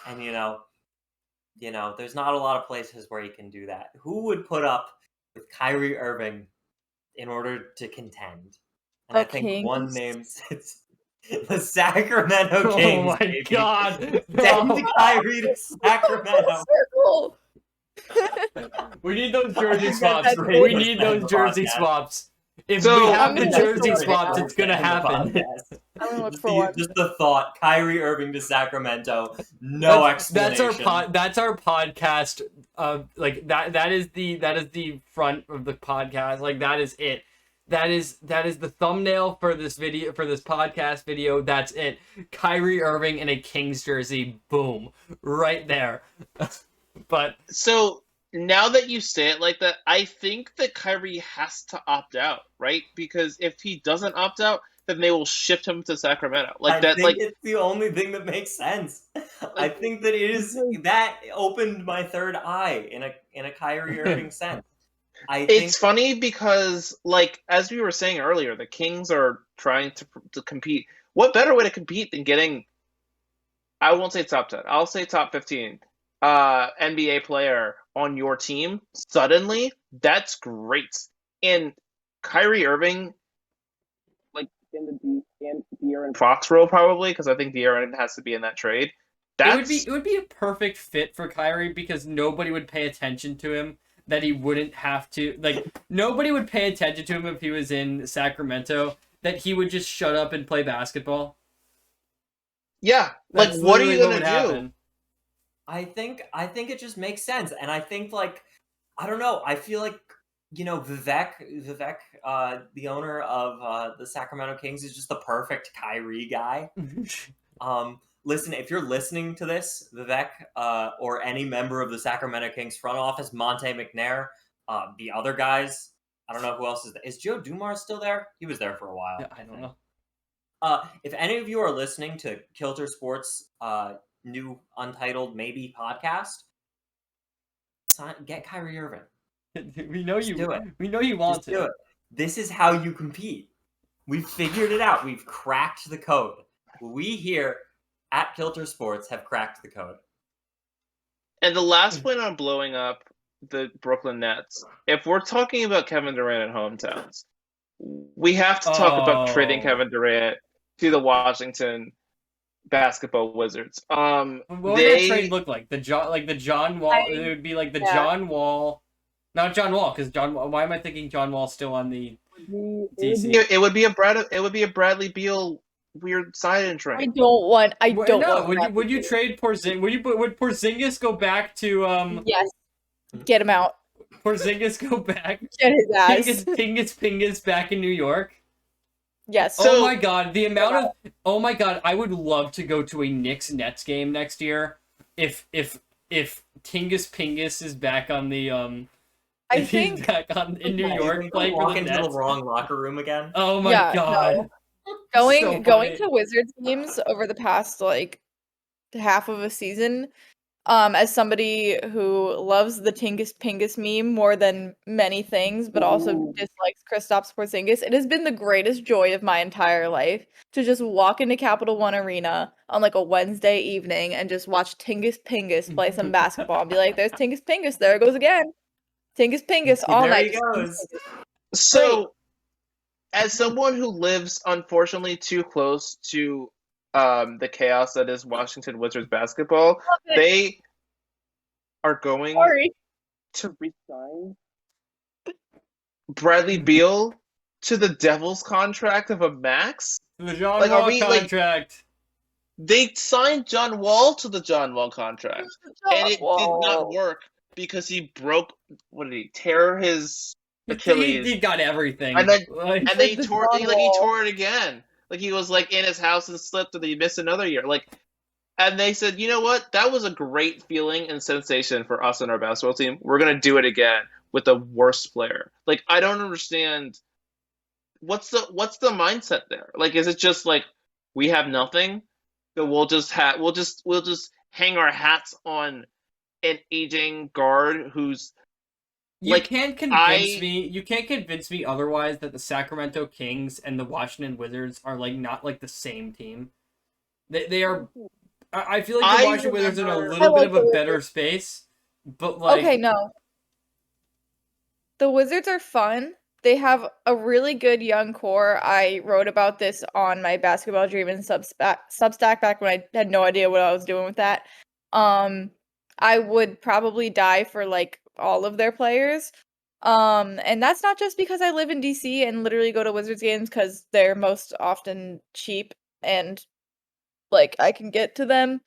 and there's not a lot of places where he can do that. Who would put up with Kyrie Irving in order to contend? And I think one Kings. name sits the Sacramento oh Kings. my baby. god, Send Kyrie to Sacramento. Circle. we need those jersey God, swaps. that's We great. need those jersey swaps. If So- we have I'm the gonna jersey look for it. swaps, it's gonna happen. I'm gonna look for one. Just the thought, Kyrie Irving to Sacramento, no explanation. That's our podcast. Like that is the front of the podcast. Like that is it. That is the thumbnail for this video, for this podcast video. That's it. Kyrie Irving in a Kings jersey. Boom, right there. But So now that you say it like that, I think that Kyrie has to opt out, right? Because if he doesn't opt out, then they will ship him to Sacramento. I think it's the only thing that makes sense. I think that that opened my third eye in a Kyrie Irving sense. It's funny because, as we were saying earlier, the Kings are trying to compete. What better way to compete than getting, I won't say top 10, I'll say top 15 NBA player on your team suddenly? That's great. And Kyrie Irving, in the De'Aaron Fox role probably, because I think De'Aaron has to be in that trade. it would be a perfect fit for Kyrie because nobody would pay attention to him. That he wouldn't have to, nobody would pay attention to him if he was in Sacramento, that he would just shut up and play basketball. Yeah, That's what are you literally going to would do? happen. I think it just makes sense, and I think I don't know. I feel like Vivek, the owner of the Sacramento Kings, is just the perfect Kyrie guy. Listen, if you're listening to this, Vivek, or any member of the Sacramento Kings front office, Monte McNair, the other guys, I don't know who else is there. Is Joe Dumars still there? He was there for a while. Yeah, I don't know. If any of you are listening to Kiltr Sports' new Untitled Maybe podcast, get Kyrie Irving. We know Just do it. We know you want Just do to. it. This is how you compete. We've figured it out. We've cracked the code. We here at Kiltr Sports have cracked the code. And the last point on blowing up the Brooklyn Nets, if we're talking about Kevin Durant and hometowns, we have to talk about trading Kevin Durant to the Washington basketball Wizards. What would that trade look like? The John Wall. It would be like the John Wall, not John Wall, because John. Why am I thinking John Wall's still on the DC? It would be a Bradley Beal weird side trade. I don't want. Would you trade Porzingis? Would Porzingis go back to Yes. Get him out. Porzingis go back? Get his ass. Pingus back in New York. Yes. Oh So- my god, the amount of oh my god, I would love to go to a Knicks Nets game next year if Tingus Pingus is back on the I if he's think back on in New Yeah, York you playing for walk the into the Nets. wrong locker room again. Oh my Yeah, god. going So going funny. to Wizards games over the past like half of a season, as somebody who loves the Tingus Pingus meme more than many things, but also dislikes Kristaps Porzingis, it has been the greatest joy of my entire life to just walk into Capital One Arena on like a Wednesday evening and just watch Tingus Pingus play some basketball and be like, "There's Tingus Pingus, there it goes again." Tingus Pingus all There night. he just Tingus goes. Pingus. So, as someone who lives unfortunately too close to the chaos that is Washington Wizards basketball, Love it. they are going Sorry. to resign Bradley Beal to the Devils contract of a max. The John Like, are Wall we, like- contract. They signed John Wall to the John Wall contract, and it did not Whoa. work because he broke. What did he tear his He Achilles? got everything. And then- Like, And then he The tore, John he Wall. tore it again. Like he was like in his house and slipped, and then he missed another year. Like, and they said, you know what? That was a great feeling and sensation for us and our basketball team. We're gonna do it again with the worst player. Like, I don't understand. What's the mindset there? Like, is it just like we have nothing, so we'll just hang our hats on an aging guard who's you like, can't convince me. You can't convince me otherwise that the Sacramento Kings and the Washington Wizards are like not like the same team. They are. I feel like the I Washington Wizards are in a remember- little I bit like of a the better Wizards. space, but like Okay, no. The Wizards are fun. They have a really good young core. I wrote about this on my Basketball Dream and Substack back when I had no idea what I was doing with that. I would probably die for like all of their players. And that's not just because I live in DC and literally go to Wizards games because they're most often cheap and like I can get to them.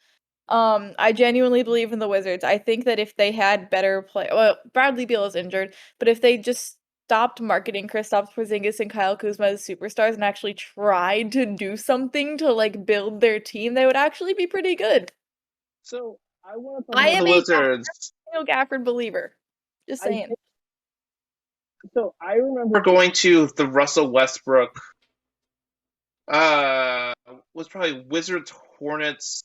I genuinely believe in the Wizards. I think that if they had better play, well, Bradley Beal is injured, but if they just stopped marketing Kristaps Porzingis and Kyle Kuzma as superstars and actually tried to do something to like build their team, they would actually be pretty good. So I want I am the a Wizards. Daniel Gafford believer. Just I saying. So I remember going to the Russell Westbrook. Was probably Wizards Hornets.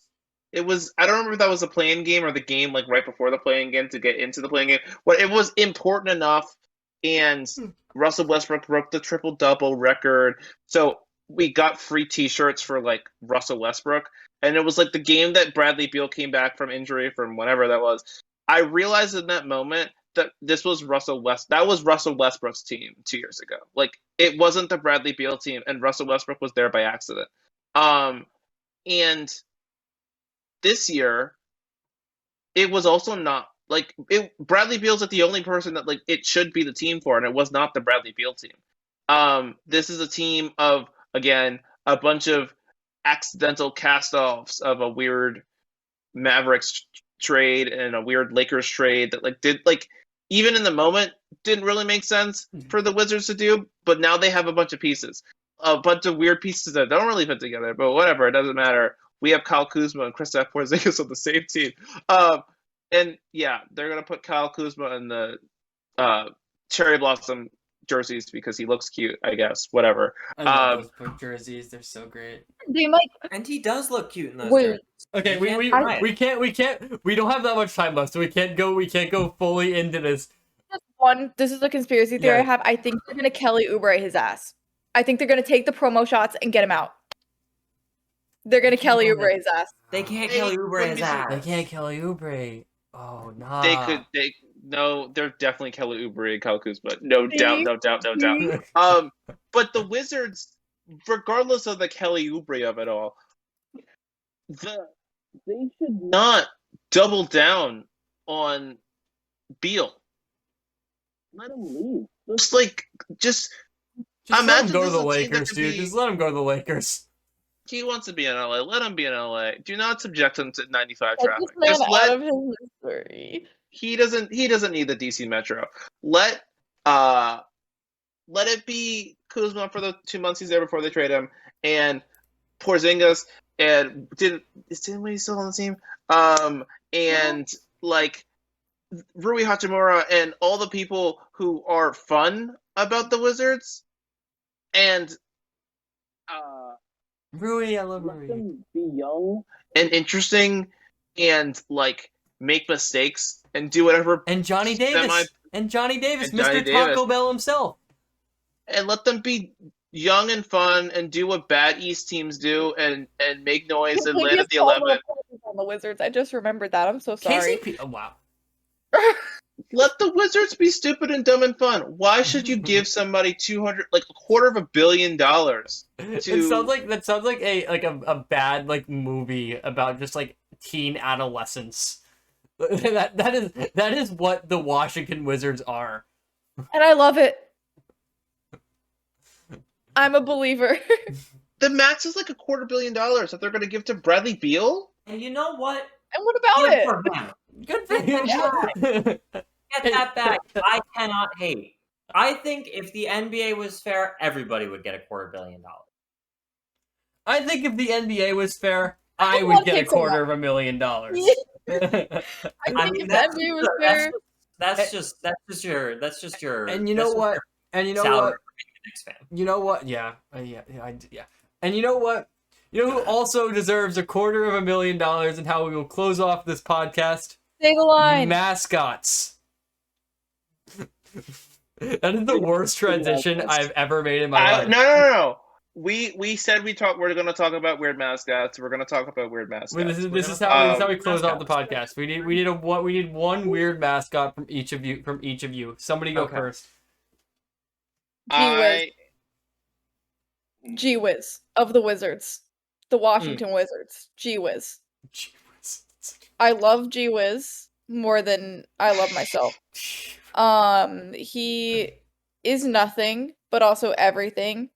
It was, I don't remember if that was a play-in game or the game like right before the play-in game to get into the play-in game. But it was important enough, and Russell Westbrook broke the triple-double record. So we got free T-shirts for like Russell Westbrook, and it was like the game that Bradley Beal came back from injury from whatever that was. I realized in that moment that this was that was Russell Westbrook's team 2 years ago. Like, it wasn't the Bradley Beal team, and Russell Westbrook was there by accident. And this year, it was also not like Bradley Beal's like the only person that like it should be the team for, and it was not the Bradley Beal team. This is a team of, again, a bunch of accidental cast-offs of a weird Mavericks trade and a weird Lakers trade that like did like even in the moment didn't really make sense for the Wizards to do, but now they have a bunch of pieces. A bunch of weird pieces that don't really fit together, but whatever, it doesn't matter. We have Kyle Kuzma and Kristaps Porzingis on the same team. And yeah, they're going to put Kyle Kuzma in the cherry blossom jerseys because he looks cute, I guess. Whatever. I love those blue jerseys. They're so great. They might. And he does look cute in those Wait. jerseys. Okay, You we can't don't have that much time left, so we can't go fully into this. This is a conspiracy theory Yeah. I have. I think they're gonna Kelly Oubre his ass. I think they're gonna take the promo shots and get him out. They're gonna Kelly Oubre his ass. They can't Hey, Kelly Oubre his what ass. They can't Kelly Oubre. Oh nah. They're definitely Kelly Oubre and Kyle Kuzma. No doubt. See? But the Wizards, regardless of the Kelly Oubre of it all, they should not double down on Beal. Let him leave. Just Just let imagine him go to this the is a team that Lakers, could dude. be- Just let him go to the Lakers. he wants to be in LA. Let him be in LA. Do not subject him to 95 Get traffic. this man Just out of his misery. he doesn't need the DC Metro. Let let it be Kuzma for the 2 months he's there before they trade him, and Porzingis, and is Dinwiddie still on the team? And like Rui Hachimura and all the people who are fun about the Wizards, and Rui, I love let Rui. them be young and interesting, and like make mistakes and do whatever. And Johnny Davis. And Johnny Davis, Mr. Taco Bell himself. And let them be young and fun and do what bad East teams do and make noise and land at the 11. On the Wizards. I just remembered that. I'm so sorry. KCP. Oh, wow. Let the Wizards be stupid and dumb and fun. Why should you give somebody $250 million to? That sounds like a bad like movie about just like teen adolescence. that is what the Washington Wizards are. And I love it. I'm a believer. The max is like $250 million that they're going to give to Bradley Beal. And you know what? And what about it? For him. Good for him. Get that back. I cannot hate. I think if the NBA was fair, everybody would get $250 million. I think if the NBA was fair, I would get $250,000. I think if the NBA was fair, that's just your. And you know what? And you know salary what? Knicks fan. You know what? Yeah. And you know what? You know who also deserves $250,000 and how we will close off this podcast? say the line. Mascots. That is the worst transition I've ever made in my life. No. We said we're going to talk about weird mascots. We're going to talk about weird mascots. This is how we close out the podcast. We need one weird mascot from each of you. Somebody go first. Gee whiz of the Wizards, the Washington Wizards. Gee whiz. I love Gee whiz more than I love myself. He is nothing, but also everything.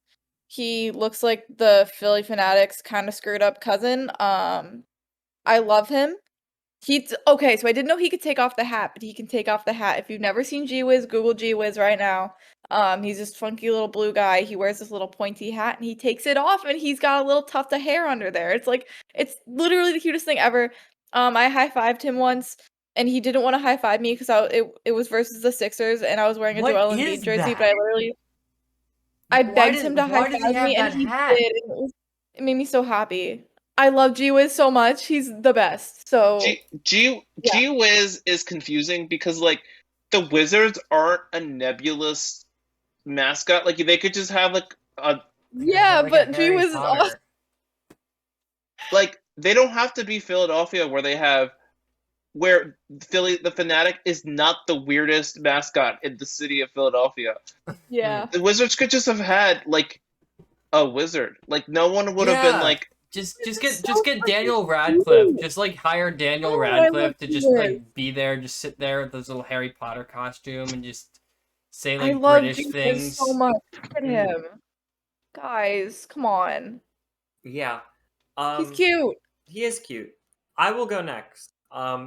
He looks like the Philly Fanatics kind of screwed up cousin. I love him. Okay, so I didn't know he could take off the hat, but he can take off the hat. If you've never seen Gee whiz, Google Gee whiz right now. He's this funky little blue guy. He wears this little pointy hat, and he takes it off, and he's got a little tuft of hair under there. It's literally the cutest thing ever. I high-fived him once, and he didn't want to high-five me because it was versus the Sixers, and I was wearing a Joel Embiid jersey, but I begged him to high-five me, and he did. It made me so happy. I love Gee whiz so much. He's the best. So Gee whiz is confusing because like the Wizards aren't a nebulous mascot. Like they could just have like a but Gee whiz is awesome. Like they don't have to be Philadelphia where the Fanatic is not the weirdest mascot in the city of Philadelphia. Yeah. The Wizards could just have had like a wizard. Like no one would have been like Just get Daniel Radcliffe. Just like hire Daniel Radcliffe to just like be there, just sit there with his little Harry Potter costume and just say like British things. So much. Look at him, guys. Come on. Yeah, he's cute. He is cute. I will go next.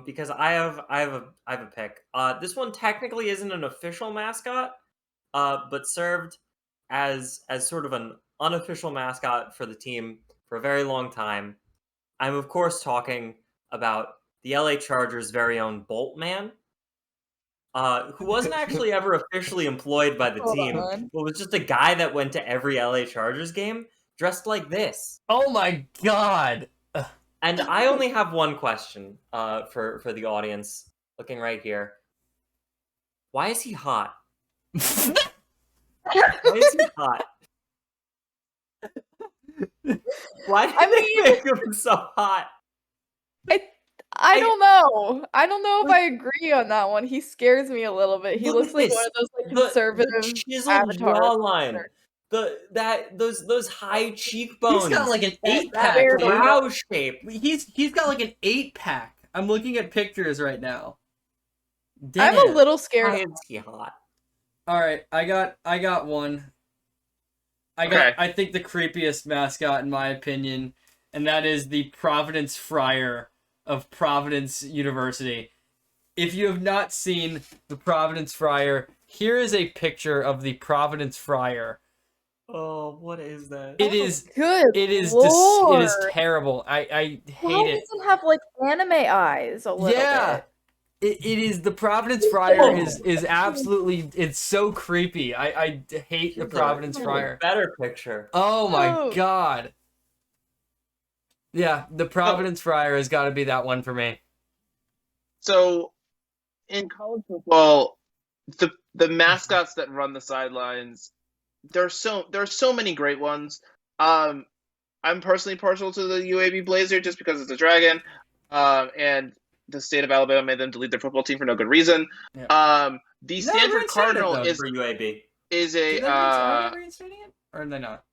Because I have a pick. This one technically isn't an official mascot, but served as sort of an unofficial mascot for the team for a very long time. I'm of course talking about the LA Chargers' very own Boltman, who wasn't actually ever officially employed by the team, but was just a guy that went to every LA Chargers game dressed like this. Oh my god! And I only have one question for the audience looking right here. Why is he hot? Why is he hot? Why did they make him so hot? I don't know. I don't know if I agree on that one. He scares me a little bit. He looks like one of those like conservative the chiseled jawline. Those high cheekbones. He's got like an 8-pack. Brow shape. He's got like an 8-pack. I'm looking at pictures right now. Damn. I'm a little scared. Why is he hot? All right, I got one. I think the creepiest mascot in my opinion, and that is the Providence Friar of Providence University. If you have not seen the Providence Friar, here is a picture of the Providence Friar. Oh, what is that? It is Good it is Lord. it is terrible. I Why hate it. does it have like anime eyes a little Yeah. bit? It is the Providence Friar is absolutely, it's so creepy. I hate the Providence Friar. Better picture. Oh my Oh. god. Yeah, the Providence Friar has got to be that one for me. So in college football, the mascots that run the sidelines, there's so many great ones. I'm personally partial to the UAB Blazer just because it's a dragon, and the state of Alabama made them delete their football team for no good reason. Yeah. The No, Stanford reinstated Cardinal it, though, is For UAB. is Did a they reinstating it? Or are they not?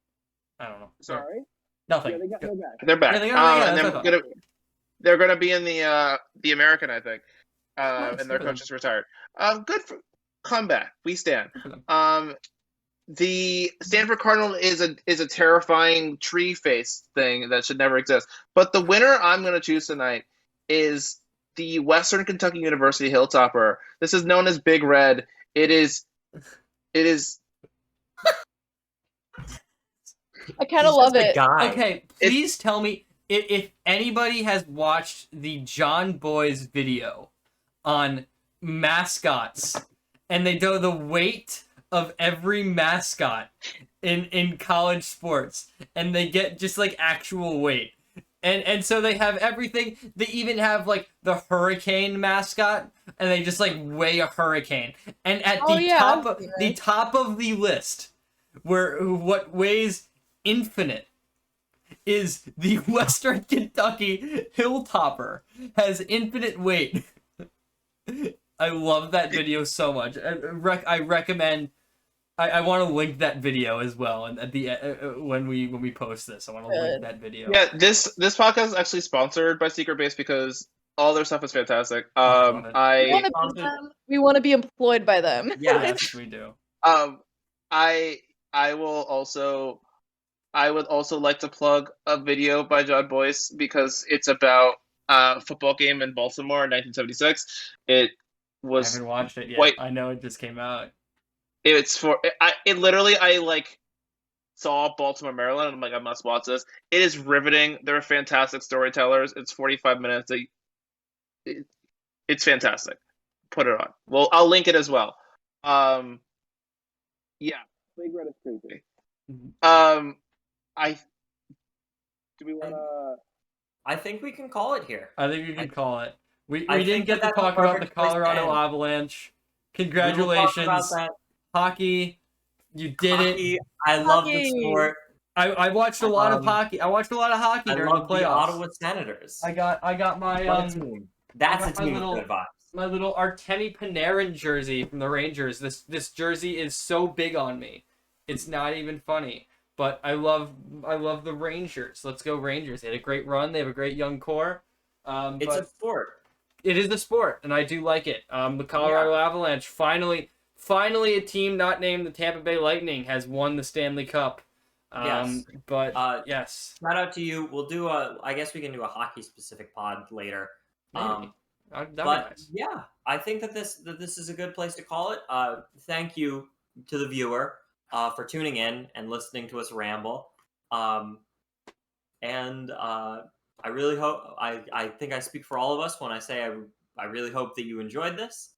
I don't know. sorry. Nothing. They're back. Yeah, they got- yeah, and that's what I they're gonna be in the American, I think. Nice, And their good for coach is retired. Good for come back. We stand. Good for them. The Stanford Cardinal is a terrifying tree face thing that should never exist. But the winner I'm going to choose tonight is the Western Kentucky University Hilltopper. This is known as Big Red. It is. I kind of love He's just a it. guy. Okay, please tell me if anybody has watched the John Boy's video on mascots and they do the weight of every mascot in college sports and they get just like actual weight. And so they have everything. They even have like the hurricane mascot and they just like weigh a hurricane. And at Oh, the yeah, top I've of seen the it. top of the list where what weighs infinite is the Western Kentucky Hilltopper has infinite weight. I love that video so much. I recommend. I want to link that video as well, and at the when we post this, I want to link that video. Yeah, this podcast is actually sponsored by Secret Base because all their stuff is fantastic. We want to be them. We want to be employed by them. Yes, we do. I would also like to plug a video by John Boyce because it's about a football game in Baltimore in 1976. It was. I haven't watched it yet. Wait. I know it just came out. It's for I like saw Baltimore, Maryland, and I'm like, I must watch this. It is riveting. They're fantastic storytellers. It's 45 minutes. It's fantastic. Put it on. Well, I'll link it as well. Yeah, Big Red is creepy. Do we want to? I think we can call it here. I think we can call it. We I didn't think get to that's a talk about the perfect place to Colorado end. Avalanche. We will talk Congratulations, about that. hockey. You did it. Hockey, I love the Hockey. sport. I watched a lot of hockey. I watched a lot of hockey I during the love the playoffs. Ottawa Senators. I got my What a team. That's I a got my team little- with good vibes. my little Artemi Panarin jersey from the Rangers. This jersey is so big on me. It's not even funny. But I love the Rangers. Let's go Rangers. They had a great run. They have a great young core. It's But a sport. it is a sport, and I do like it. The Colorado Avalanche finally a team not named the Tampa Bay Lightning has won the Stanley Cup. Yes. But yes, Shout out to you. We'll do I guess we can do a hockey specific pod later. maybe. That'd be But nice. yeah, I think that this is a good place to call it. Thank you to the viewer for tuning in and listening to us ramble. And I really hope I think I speak for all of us when I say I really hope that you enjoyed this.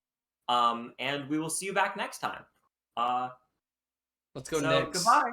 And we will see you back next time. Let's go So Knicks. goodbye.